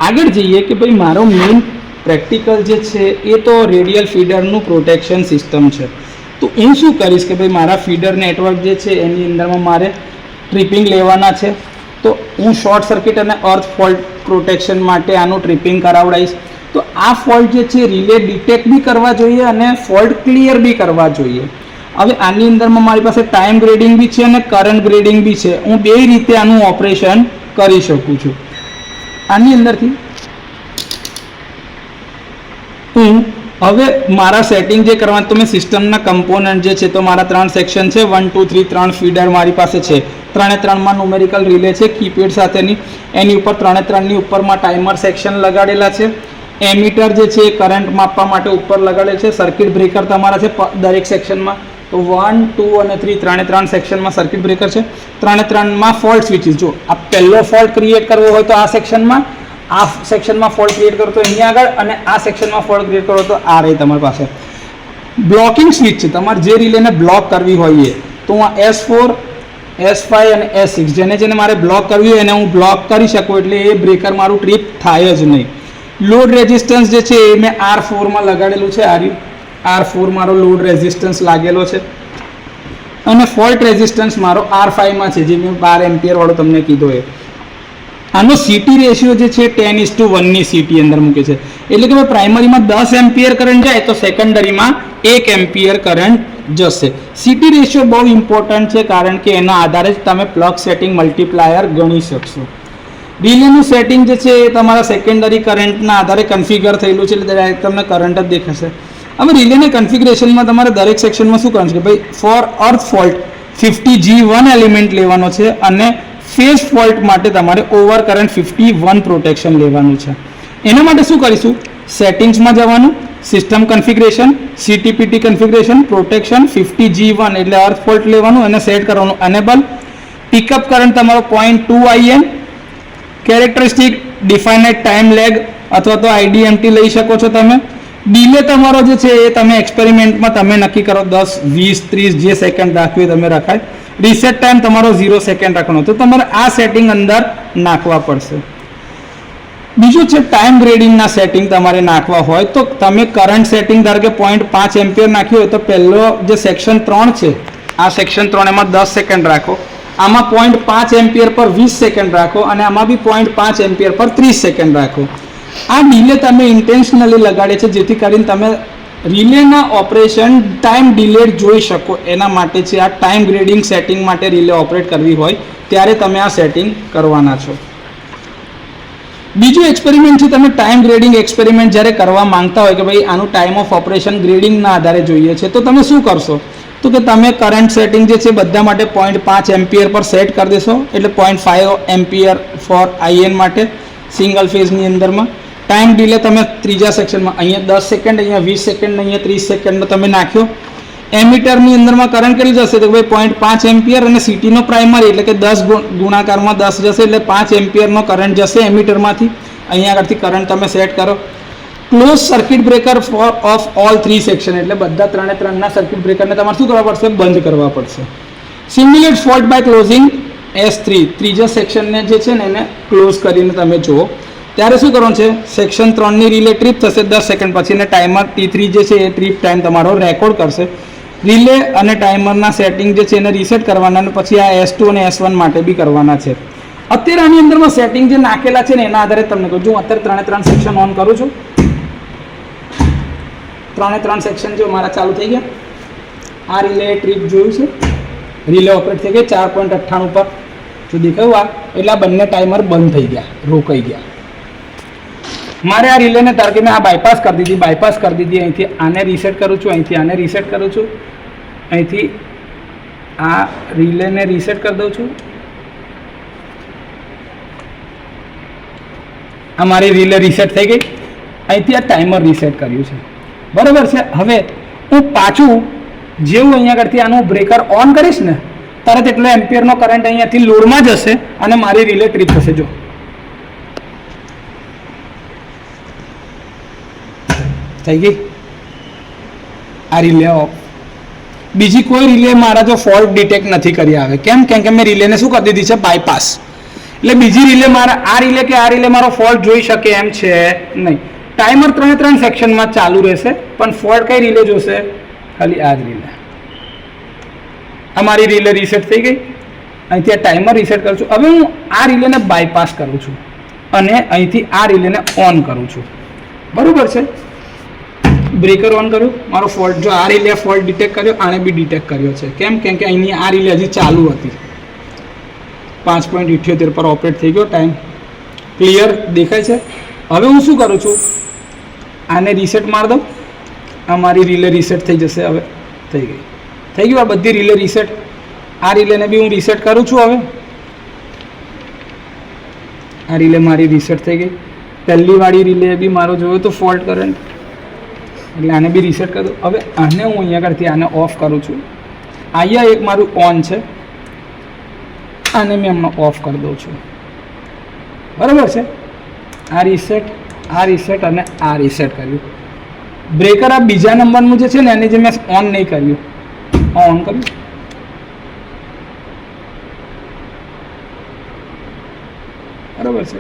આગળ જઈએ કે ભાઈ મારો મેઇન પ્રેક્ટિકલ જે છે એ તો રેડિયલ ફીડરનું પ્રોટેક્શન સિસ્ટમ છે. તો હું શું કરીશ કે ભાઈ મારા ફીડર નેટવર્ક જે છે એની અંદરમાં મારે ટ્રિપિંગ લેવાના છે, તો હું શોર્ટ સર્કિટ અને અર્થ ફોલ્ટ પ્રોટેક્શન માટે આનું ટ્રિપિંગ કરાવડાવીશ. તો આ ફોલ્ટ જે છે રિલે ડિટેક્ટ બી કરવા જોઈએ અને ફોલ્ટ ક્લિયર બી કરવા જોઈએ. હવે આની અંદરમાં મારી પાસે ટાઈમ ગ્રેડિંગ બી છે અને કરંટ ગ્રેડિંગ બી છે. હું બે રીતે આનું ઓપરેશન કરી શકું છું. આની અંદરથી હું હવે મારા સેટિંગ જે કરવાનું, તો મેં સિસ્ટમના કમ્પોનન્ટ જે છે તો મારા 3 સેક્શન છે, 1 2 3 3 ફીડર મારી પાસે છે. 3 ન્યુમેરિકલ રિલે છે કીપેડ સાથેની. એની ઉપર 3ની ઉપરમાં ટાઈમર સેક્શન લગાડેલા છે. એમીટર જે છે એ કરંટ માપવા માટે ઉપર લગાડે છે. સર્કિટ બ્રેકર તમારા છે દરેક સેક્શનમાં. તો 1 2 અને 3 3 સેક્શનમાં સર્કિટ બ્રેકર છે. 3માં ફોલ્ટ સ્વિચીસ. જો આ પહેલો ફોલ્ટ ક્રિએટ કરવો હોય તો આ સેક્શનમાં, આ સેક્શનમાં ફોલ્ટ ક્રિએટ કરો તો અહીંયા આગળ, અને આ સેક્શનમાં ફોલ્ટ ક્રિએટ કરો તો આ રહી તમારી પાસે. બ્લોકિંગ સ્વિચ છે, તમારે જે રિલેને બ્લોક કરવી હોય તો હું આ S4 S5 અને S6 જેને મારે બ્લોક કરવી હોય એને હું બ્લોક કરી શકું, એટલે એ બ્રેકર મારું ટ્રીપ થાય જ નહીં. લોડ રેઝિસ્ટન્સ જે છે એ મેં R4માં લગાડેલું છે. R4 મારો લોડ રેઝિસ્ટન્સ લાગેલો છે અને ફોલ્ટ રેઝિસ્ટન્સ મારો R5માં છે, જે મેં 12 એમ્પિયર વાળો તમને કીધો એ. આનો સીટી રેશિયો જે છે 10:1ની સીટી અંદર મૂકે છે. એટલે કે પ્રાઇમરીમાં 10 એમ્પિયર કરંટ જાય તો સેકન્ડરીમાં 1 એમ્પિયર કરંટ જશે. સીટી રેશિયો બહુ ઇમ્પોર્ટન્ટ છે, કારણ કે એના આધારે જ તમે પ્લગ સેટિંગ મલ્ટીપ્લાયર ગણી શકશો. રિલેનું સેટિંગ જે છે એ તમારા સેકન્ડરી કરંટના આધારે કન્ફિગર થયેલું છે, એટલે ડાયરેક્ટ તમને કરંટ જ દેખાશે. હવે રિલેના કન્ફિગરેશનમાં તમારે દરેક સેક્શનમાં શું કરવાનું છે કે ભાઈ ફોર અર્થ ફોલ્ટ 50G1 એલિમેન્ટ લેવાનો છે અને ફેઝ ફોલ્ટ માટે તમારે ઓવર કરંટ 51 પ્રોટેક્શન લેવાનું છે. એના માટે શું કરીશું, સેટિંગ્સમાં જવાનું, system configuration, CTPT configuration, protection 50G1 એટલે અર્થ ફોલ્ટ લેવાનું અને સેટ કરવાનું એનેબલ. પિકઅપ કરંટ તમારો 0.2 IN. કેરેક્ટરિસ્ટિક ડિફાઇનાઇટ ટાઈમ લેગ અથવા તો IDMT લઈ શકો છો તમે. ડિલે તમારો જે છે એ તમે એક્સપેરિમેન્ટમાં તમે નક્કી કરો, 10 20 30 જે સેકન્ડ રાખવી તમે રખાય. રીસેટ ટાઈમ તમારો 0 સેકન્ડ રાખવાનો, તો તમારે આ સેટિંગ અંદર નાખવા પડશે. બીજું છે ટાઈમ ગ્રેડિંગના સેટિંગ તમારે નાખવા હોય તો તમે કરંટ સેટિંગ ધારો કે 0.5 એમ્પિયર નાખ્યું હોય તો પહેલો જે સેક્શન 3 છે, આ સેક્શન 3 એમાં 10 સેકન્ડ રાખો, આમાં 0.5 એમ્પિયર પર 20 સેકન્ડ રાખો અને આમાં બી 0.5 એમ્પિયર પર 30 સેકન્ડ રાખો. આ ડિલે તમે ઇન્ટેન્શનલી લગાડે છે જેથી કરીને તમે રિલેના ઓપરેશન ટાઈમ ડિલેડ જોઈ શકો, એના માટે છે. આ ટાઈમ ગ્રેડિંગ સેટિંગ માટે રિલે ઓપરેટ કરવી હોય ત્યારે તમે આ સેટિંગ કરવાના છો. બીજું એક્સપેરિમેન્ટ છે, તમે ટાઈમ ગ્રેડિંગ એક્સપેરિમેન્ટ જ્યારે કરવા માંગતા હોય કે ભાઈ આનું ટાઈમ ઓફ ઓપરેશન ગ્રેડિંગના આધારે જોઈએ છે, તો તમે શું કરશો, તો કે તમે કરંટ સેટિંગ જે છે બધા માટે 0.5 એમ્પિયર પર સેટ કરી દેશો, એટલે 0.5 એમ્પિયર ફોર IN માટે સિંગલ ફેઝની અંદરમાં. ટાઈમ ડિલે તમે ત્રીજા સેક્શનમાં અહીંયા 10 સેકન્ડ, અહીંયા 20 સેકન્ડ, અહીંયા 30 સેકન્ડનો તમે નાખ્યો. એમીટરની અંદરમાં કરંટ કેટલું જશે તો ભાઈ 0.5 એમ્પિયર અને સિટીનો પ્રાઇમરી એટલે કે 10 ગુણાકારમાં 10 જશે, એટલે 5 એમ્પિયરનો કરંટ જશે એમીટરમાંથી. અહીંયા આગળથી કરંટ તમે સેટ કરો. Close circuit breaker for of all 3 section, એટલે બધા 3ના સર્કિટ બ્રેકરને તમારે શું કરવા પડશે, બંધ કરવા પડશે. Simulate fault by closing S3, ત્રીજા સેક્શનને જે છે ને એને ક્લોઝ કરીને તમે જુઓ. ત્યારે શું કરવાનું છે, સેક્શન 3ની રિલે ટ્રીપ થશે 10 સેકન્ડ પછી, અને ટાઈમર T3 જે છે એ ટ્રીપ ટાઈમ તમારો રેકોર્ડ કરશે. રિલે અને ટાઈમરના સેટિંગ જે છે એને રીસેટ કરવાના અને પછી આ S2 અને S1 માટે બી કરવાના છે. અત્યારે આની અંદરમાં સેટિંગ જે નાખેલા છે ને એના આધારે તમને કહું છું. અત્યારે 3 સેક્શન ઓન કરું છું. 3 સેક્શન જો મારા ચાલુ થઈ ગયા. આ રિલે ટ્રીપ જોયું છે, રિલે ઓપરેટ થઈ ગઈ 4.98 પર જો દેખાયું આ, એટલે આ બંને ટાઈમર બંધ થઈ ગયા, રોકાઈ ગયા. મારે આ રિલેને ધારો કે મેં આ બાયપાસ કરી દીધી, અહીંથી આને રીસેટ કરું છું, અહીંથી આને રીસેટ કરું છું, અહીંથી આ રિલેને રીસેટ કરી દઉં છું. આ મારી રિલે રીસેટ થઈ ગઈ. અહીંથી આ ટાઈમર રીસેટ કર્યું છે, બરાબર છે. હવે હું પાછું જેવું અહીંયા આગળથી આનું બ્રેકર ઓન કરીશ ને તરત એટલો એમ્પિયરનો કરંટ અહીંયાથી લોડમાં જશે અને મારી રિલે ટ્રીપ થશે. જો થઈ ગઈ આ રિલે ઓફ. બીજી કોઈ રિલે મારા જો ફોલ્ટ ડિટેક્ટ નથી કરી આવે. કેમ કે મેં રિલેને શું કરી દીધી છે, બાયપાસ. એટલે બીજી રિલે મારા આ રિલે મારો ફોલ્ટ જોઈ શકે એમ છે નહીં. ટાઈમર 3 સેક્શનમાં ચાલુ રહેશે, પણ ફોલ્ટ કઈ રિલે જોશે? ખાલી આ જ રિલે. અમારી રિલે રીસેટ થઈ ગઈ. અહીંથી આ ટાઈમર રીસેટ કરું છું. હવે હું આ રિલેને બાયપાસ કરું છું અને અહીંથી આ રિલેને ઓન કરું છું. બરોબર છે. બ્રેકર ઓન કર્યું, મારો ફોલ્ટ, જો આ રિલે ફોલ્ટ ડિટેક્ટ કર્યો, આને બી ડિટેક્ટ કર્યો છે. કેમ કે અહીંની આ રિલે હજી ચાલુ હતી. 5.78 પર ઓપરેટ થઈ ગયો. ટાઈમ ક્લિયર દેખાય છે. હવે હું શું કરું છું? આને રીસેટ મારી દઉં. આ મારી રિલે રીસેટ થઈ જશે. હવે થઈ ગયું આ બધી રિલે રીસેટ. આ રિલેને બી હું રીસેટ કરું છું. હવે આ રિલે મારી રીસેટ થઈ ગઈ. પહેલી વાળી રિલે બી મારો જોયો તો ફોલ્ટ કરંટ, એટલે આને બી રીસેટ કરી દઉં. હવે આને હું અહીંયા આગળથી આને ઓફ કરું છું. અહીંયા એક મારું ઓન છે, આને મેં હમણાં ઓફ કરી દઉં છું. બરાબર છે. આ રીસેટ અને આ રીસેટ કર્યું. બ્રેકર આ બીજા નંબરનું જે છે ને એને જે મેં ઓન નહીં કર્યું, ઓન કર્યું. બરાબર છે.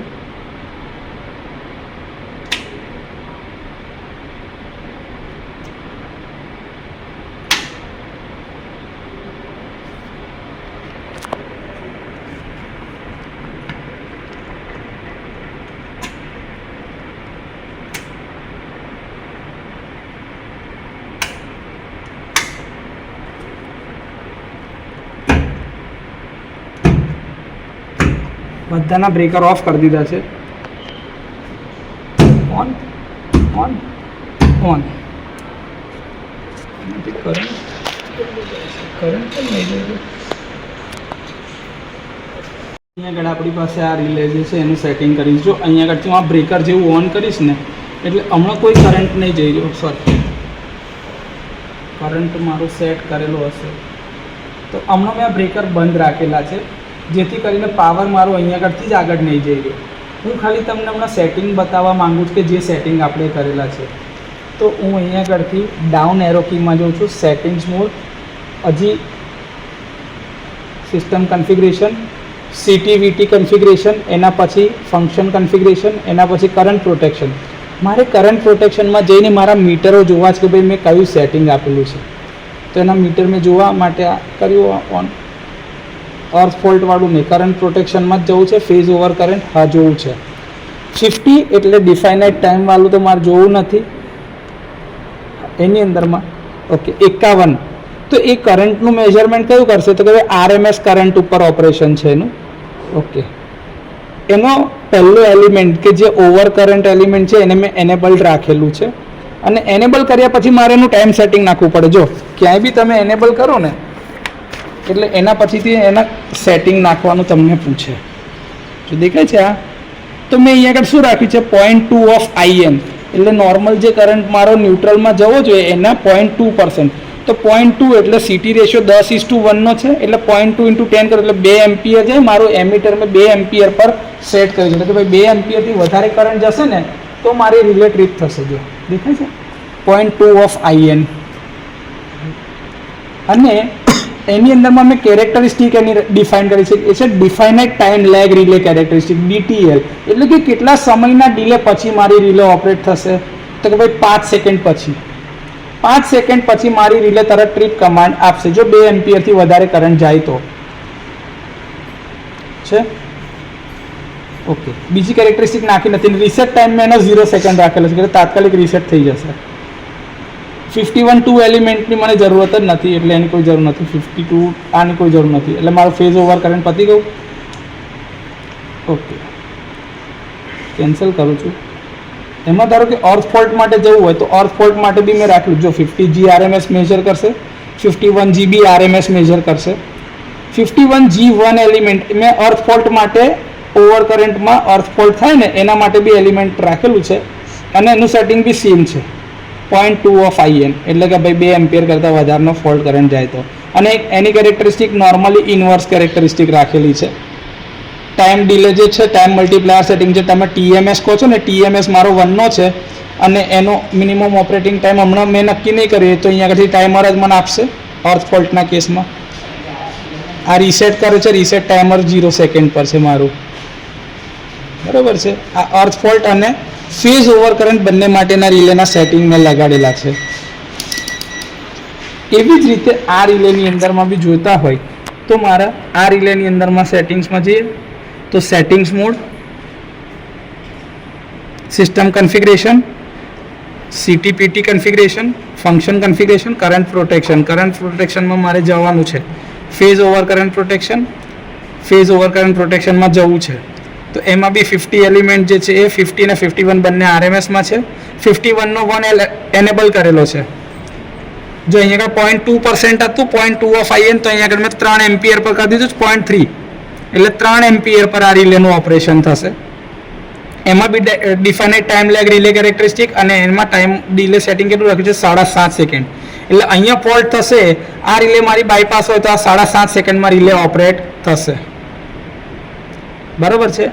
બધાના બ્રેકર ઓફ કરી દીધા છે. On on on. કરંટ અહીંયા આગળ આપણી પાસે આ રિલે જે છે એનું સેટિંગ કરીશ. જો અહીંયા આગળથી હું આ બ્રેકર જેવું ઓન કરીશ ને એટલે હમણાં કોઈ કરંટ નહીં જઈ રહ્યો. સોરી, કરંટ મારો સેટ કરેલો હશે તો હમણાં મેં આ બ્રેકર બંધ રાખેલા છે, જેથી કરીને પાવર મારો અહીંયા આગળથી જ આગળ નહીં જઈ રહ્યો. હું ખાલી તમને હમણાં સેટિંગ બતાવવા માગું છું કે જે સેટિંગ આપણે કરેલા છે. તો હું અહીંયા આગળથી ડાઉન એરો કીમાં જાઉં છું, સેટિંગ્સ મોડ, હજી સિસ્ટમ કન્ફિગરેશન, CTVT કન્ફિગરેશન, એના પછી ફંક્શન કન્ફિગરેશન, એના પછી કરંટ પ્રોટેક્શન. મારે કરંટ પ્રોટેક્શનમાં જઈને મારા મીટરો જોવા છે કે ભાઈ મેં કયું સેટિંગ આપેલું છે. તો એના મીટર મેં જોવા માટે આ કર્યું ઓન. અર્થ ફોલ્ટવાળું નહીં, કરંટ પ્રોટેક્શનમાં જ જવું છે. ફેઝ ઓવર કરંટ હા જોવું છે. 50 એટલે ડિફાઇનાઇટ ટાઈમવાળું તો મારે જોવું નથી એની અંદરમાં. ઓકે, 51. તો એ કરંટનું મેજરમેન્ટ કયું કરશે? તો કે ભાઈ RMS કરંટ ઉપર ઓપરેશન છે એનું. ઓકે, એનો પહેલો એલિમેન્ટ કે જે ઓવર કરંટ એલિમેન્ટ છે એને મેં એનેબલ્ડ રાખેલું છે. અને એનેબલ કર્યા પછી મારે એનું ટાઈમ સેટિંગ નાખવું પડે. જો ક્યાંય બી તમે એનેબલ કરો ને એટલે એના પછીથી એના સેટિંગ નાખવાનું તમને પૂછે. જો દેખાય છે આ, તો મેં અહીંયા આગળ શું રાખ્યું છે? 0.2 ઓફ IN, એટલે નોર્મલ જે કરંટ મારો ન્યુટ્રલમાં જવો જોઈએ એના 0.2%. તો 0.2 એટલે CT રેશિયો 10:1 છે, એટલે 0.2 × 10 કરો એટલે 2 એમ્પિયર જાય. મારું એમીટર મેં 2 એમ્પિયર પર સેટ કર્યું છે. એટલે કે ભાઈ 2 એમ્પિયરથી વધારે કરંટ જશે ને તો મારી રિલે ટ્રીપ થશે. જો દેખાય છે 0.2 ઓફ IN. અને એની અંદરમાં મેં કેરેક્ટરિસ્ટિક એની ડિફાઇન કરી છે, એ છે definite time lag relay characteristic, DTL. એટલે કે કેટલા સમયના ડિલે પછી મારી રિલે ઓપરેટ થશે? તો કે ભાઈ 5 સેકન્ડ પછી. 5 સેકન્ડ પછી મારી રિલે તરત ટ્રીપ કમાન્ડ આપશે જો 2 એમ્પિયરથી વધારે કરંટ જાય તો છે. ઓકે, બીજી કેરેક્ટરિસ્ટિક નાખી નથી. રીસેટ ટાઈમ મેં એનો 0 સેકન્ડ રાખેલો છે કે તાત્કાલિક રીસેટ થઈ જશે. 51 એલિમેન્ટની મને જરૂરત જ નથી, એટલે એની કોઈ જરૂર નથી. 52 આની કોઈ જરૂર નથી, એટલે મારો ફેઝ ઓવર કરંટ પતી ગયું. ઓકે, કેન્સલ કરું છું. એમાં ધારો કે અર્થ ફોલ્ટ માટે જવું હોય તો અર્થ ફોલ્ટ માટે બી મેં રાખ્યું. જો 50G RMS મેજર કરશે, 51G બી RMS મેજર કરશે. 51G1 એલિમેન્ટ મેં અર્થ ફોલ્ટ માટે, ઓવર કરંટમાં અર્થ ફોલ્ટ થાય ને એના માટે બી એલિમેન્ટ રાખેલું છે. અને એનું સેટિંગ બી સેમ છે, 0.2 ઓફ IN, એટલે કે ભાઈ 2 એમ્પિયર કરતાં વધારેનો ફોલ્ટ કરંટ જાય તો. અને એની કેરેક્ટરિસ્ટિક નોર્મલી ઇનવર્સ કેરેક્ટરિસ્ટિક રાખેલી છે. ટાઈમ ડિલે જે છે, ટાઈમ મલ્ટીપ્લાયર સેટિંગ જે તમે TMS કહો છો ને, TMS મારો 1નો છે અને એનો મિનિમમ ઓપરેટિંગ ટાઈમ હમણાં મેં નક્કી નહીં કર્યું, તો અહીંયા આગળથી ટાઈમર જ મને આપશે અર્થ ફોલ્ટના કેસમાં. આ રીસેટ કરે છે, રીસેટ ટાઈમર 0 સેકન્ડ પર છે મારું. બરાબર છે. આ અર્થ ફોલ્ટ અને ફેઝ ઓવર કરંટ બંને માટેના રિલેના સેટિંગ મેં લગાડેલા છે. એવી જ રીતે આ રિલેની અંદરમાં બી જોતા હોય તો મારા આ રિલેની અંદરમાં સેટિંગ્સમાં જઈએ તો settings mode, system configuration, CTPT configuration, function configuration, current પ્રોટેક્શનમાં મારે જવાનું છે. ફેઝ ઓવર કરંટ પ્રોટેક્શનમાં જવું છે તો એમાં બી 50 એલિમેન્ટ જે છે એ 50 અને 51 બંને RMSમાં છે. 51નો 1 એનેબલ કરેલો છે. જો અહીંયા આગળ 0.2% હતું, 0.2 ઓફ IN, તો અહીંયા આગળ મેં 3 એમ્પિયર પર કરી દીધું 0.3, એટલે 3 એમ્પિયર પર આ રિલેનું ઓપરેશન થશે. એમાં બી ડિફાઇનાઇટ ટાઈમ લેગ રિલે કેરેક્ટરિસ્ટિક અને એમાં ટાઈમ ડિલે સેટિંગ કેટલું રાખ્યું છે 7.5 સેકન્ડ. એટલે અહીંયા ફોલ્ટ થશે, આ રિલે મારી બાયપાસ હોય તો આ 7.5 સેકન્ડમાં રિલે ઓપરેટ થશે. બરાબર છે.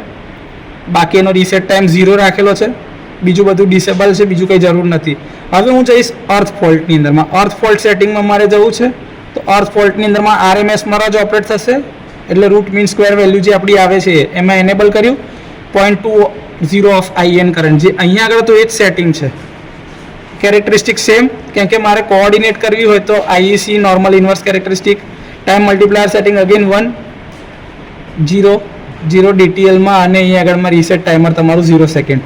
બાકી એનો રીસેટ ટાઈમ 0 રાખેલો છે, બીજું બધું ડિસેબલ છે, બીજું કંઈ જરૂર નથી. હવે હું જઈશ અર્થ ફોલ્ટની અંદરમાં. અર્થ ફોલ્ટ સેટિંગમાં મારે જવું છે તો અર્થ ફોલ્ટની અંદરમાં RMSમાં જ ઓપરેટ થશે, એટલે રૂટ મીન સ્ક્વેર વેલ્યુ જે આપણી આવે છે એમાં એનેબલ કર્યું. 0.20 ઓફ IN કરંટ, જે અહીંયા આગળ તો એ જ સેટિંગ છે. કેરેક્ટરિસ્ટિક સેમ, કેમ કે મારે કોઓર્ડિનેટ કરવી હોય તો IEC normal inverse characteristic, time multiplier setting again 1 0 DTLમાં, અને અહીંયા આગળમાં રીસેટ ટાઈમર તમારું 0 સેકન્ડ.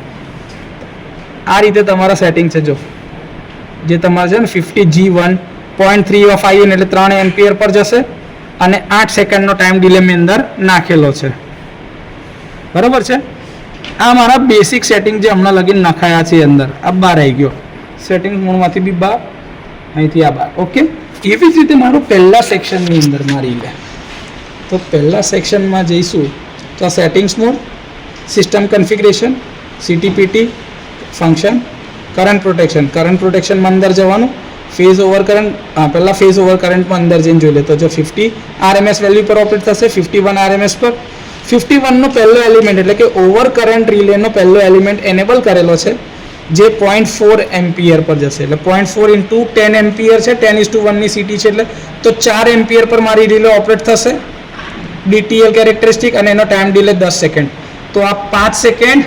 આ રીતે તમારા સેટિંગ છે. જો જે તમારે છે ને 50G1 0.3 ઓફ IN એટલે 3 એમ્પિયર પર જશે અને 8 સેકન્ડનો ટાઈમ ડિલે મેં અંદર નાખેલો છે. બરાબર છે. આ મારા બેસિક સેટિંગ જે હમણાં લગીને નખાયા છે અંદર, આ બહાર આવી ગયો. સેટિંગ મોડમાંથી બી બહાર, અહીંથી આ બહાર. ઓકે. એવી જ રીતે મારું પહેલા સેક્શનની અંદર મારી લે તો પહેલા સેક્શનમાં જઈશું તો આ settings mode, system configuration, CTPT, function, current પ્રોટેક્શનમાં અંદર જવાનું. ફેઝ ઓવર કરંટ, પહેલાં ફેઝ ઓવર કરંટમાં અંદર જઈને જોઈ લે તો જો 50 RMS વેલ્યુ પર ઓપરેટ થશે, 51 RMS પર. 51નો પહેલો એલિમેન્ટ એટલે કે ઓવર કરંટ રિલેનો પહેલો એલિમેન્ટ એનેબલ કરેલો છે, જે 0.4 એમ્પિયર પર જશે. એટલે 0.4 ઇન્ટુ 10 એમ્પિયર છે, 10:1ની CT છે, એટલે તો 4 એમ્પિયર પર મારી રિલે ઓપરેટ થશે. DTL કેરેક્ટરિસ્ટિક અને એનો ટાઈમ ડિલે 10 સેકન્ડ. તો આ 5 સેકન્ડ,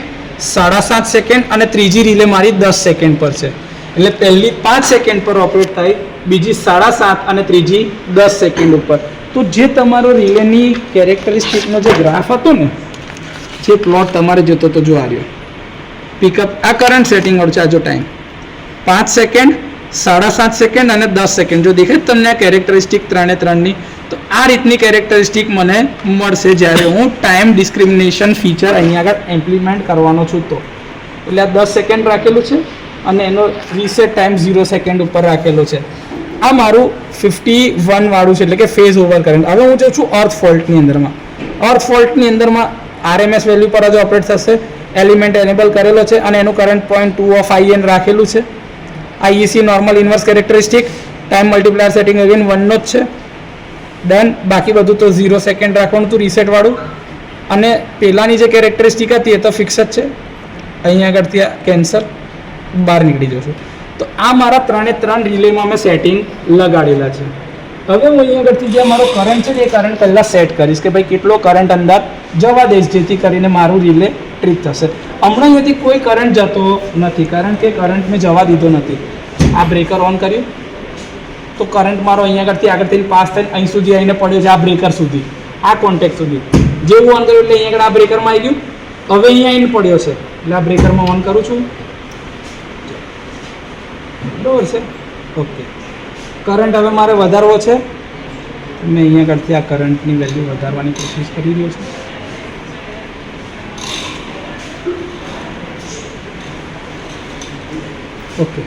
7.5 સેકન્ડ અને ત્રીજી રિલે મારી 10 સેકન્ડ પર છે. એટલે પહેલી 5 સેકન્ડ પર ઓપરેટ થાય, બીજી 7.5 અને ત્રીજી 10 સેકન્ડ ઉપર. તો જે તમારો રિલેની કેરેક્ટરિસ્ટિકનો જે ગ્રાફ હતો ને, જે પ્લોટ તમારે જોતો તો જો આવ્યો પિકઅપ, આ કરંટ સેટિંગ ઓર છે. આ જો ટાઈમ 5 સેકન્ડ, 7.5 સેકન્ડ અને 10 સેકન્ડ. જો દેખાય તમને આ કેરેક્ટરિસ્ટિક 3:3ની, તો આ રીતની કેરેક્ટરિસ્ટિક મને મળશે જ્યારે હું ટાઈમ ડિસ્ક્રિમિનેશન ફીચર અહીંયા આગળ ઇમ્પ્લિમેન્ટ કરવાનો છું તો. એટલે આ 10 સેકન્ડ રાખેલું છે અને એનો રીસેટ ટાઈમ 0 સેકન્ડ ઉપર રાખેલો છે. આ મારું 51 વાળું છે, એટલે કે ફેઝ ઓવર કરંટ. હવે હું જાઉં છું અર્થ ફોલ્ટની અંદરમાં. અર્થ ફોલ્ટની અંદરમાં RMS વેલ્યુ પર જ ઓપરેટ થશે, એલિમેન્ટ એનેબલ કરેલો છે અને એનું કરંટ 0.2 ઓફ IN રાખેલું છે. IEC normal inverse characteristic, time multiplier setting again 1નો જ છે. ડન. બાકી બધું તો 0 સેકન્ડ રાખવાનું હતું રીસેટ વાળું. અને પહેલાંની જે કેરેક્ટરિસ્ટિક હતી એ તો ફિક્સ જ છે. અહીંયા આગળથી કેન્સલ, બહાર નીકળી જશું. તો આ મારા 3 રિલેમાં મેં સેટિંગ લગાડેલા છે. હવે હું અહીંયા આગળથી જે મારો કરંટ છે એ કરંટ પહેલાં સેટ કરીશ કે ભાઈ કેટલો કરંટ અંદર જવા દઈશ, જેથી કરીને મારું રિલે ટ્રીપ થશે. હમણાં અહીંયાથી કોઈ કરંટ જતો નથી, કારણ કે કરંટ મેં જવા દીધો નથી. આ બ્રેકર ઓન કર્યું તો કરંટ મારો અહીંયા આગળથી પાસ થઈને અહીં સુધી આવીને પડ્યો છે, આ બ્રેકર સુધી, આ કોન્ટેક્ટ સુધી. જેવું ઓન કર્યું એટલે અહીંયા આગળ આ બ્રેકરમાં આવી ગયું. હવે અહીંયા આવીને પડ્યો છે, એટલે આ બ્રેકરમાં ઓન કરું છું. બરાબર છે. ઓકે. કરંટ હવે મારે વધારવો છે, મેં અહીંયા આગળથી આ કરંટની વેલ્યુ વધારવાની કોશિશ કરી રહ્યો છું. ઓકે.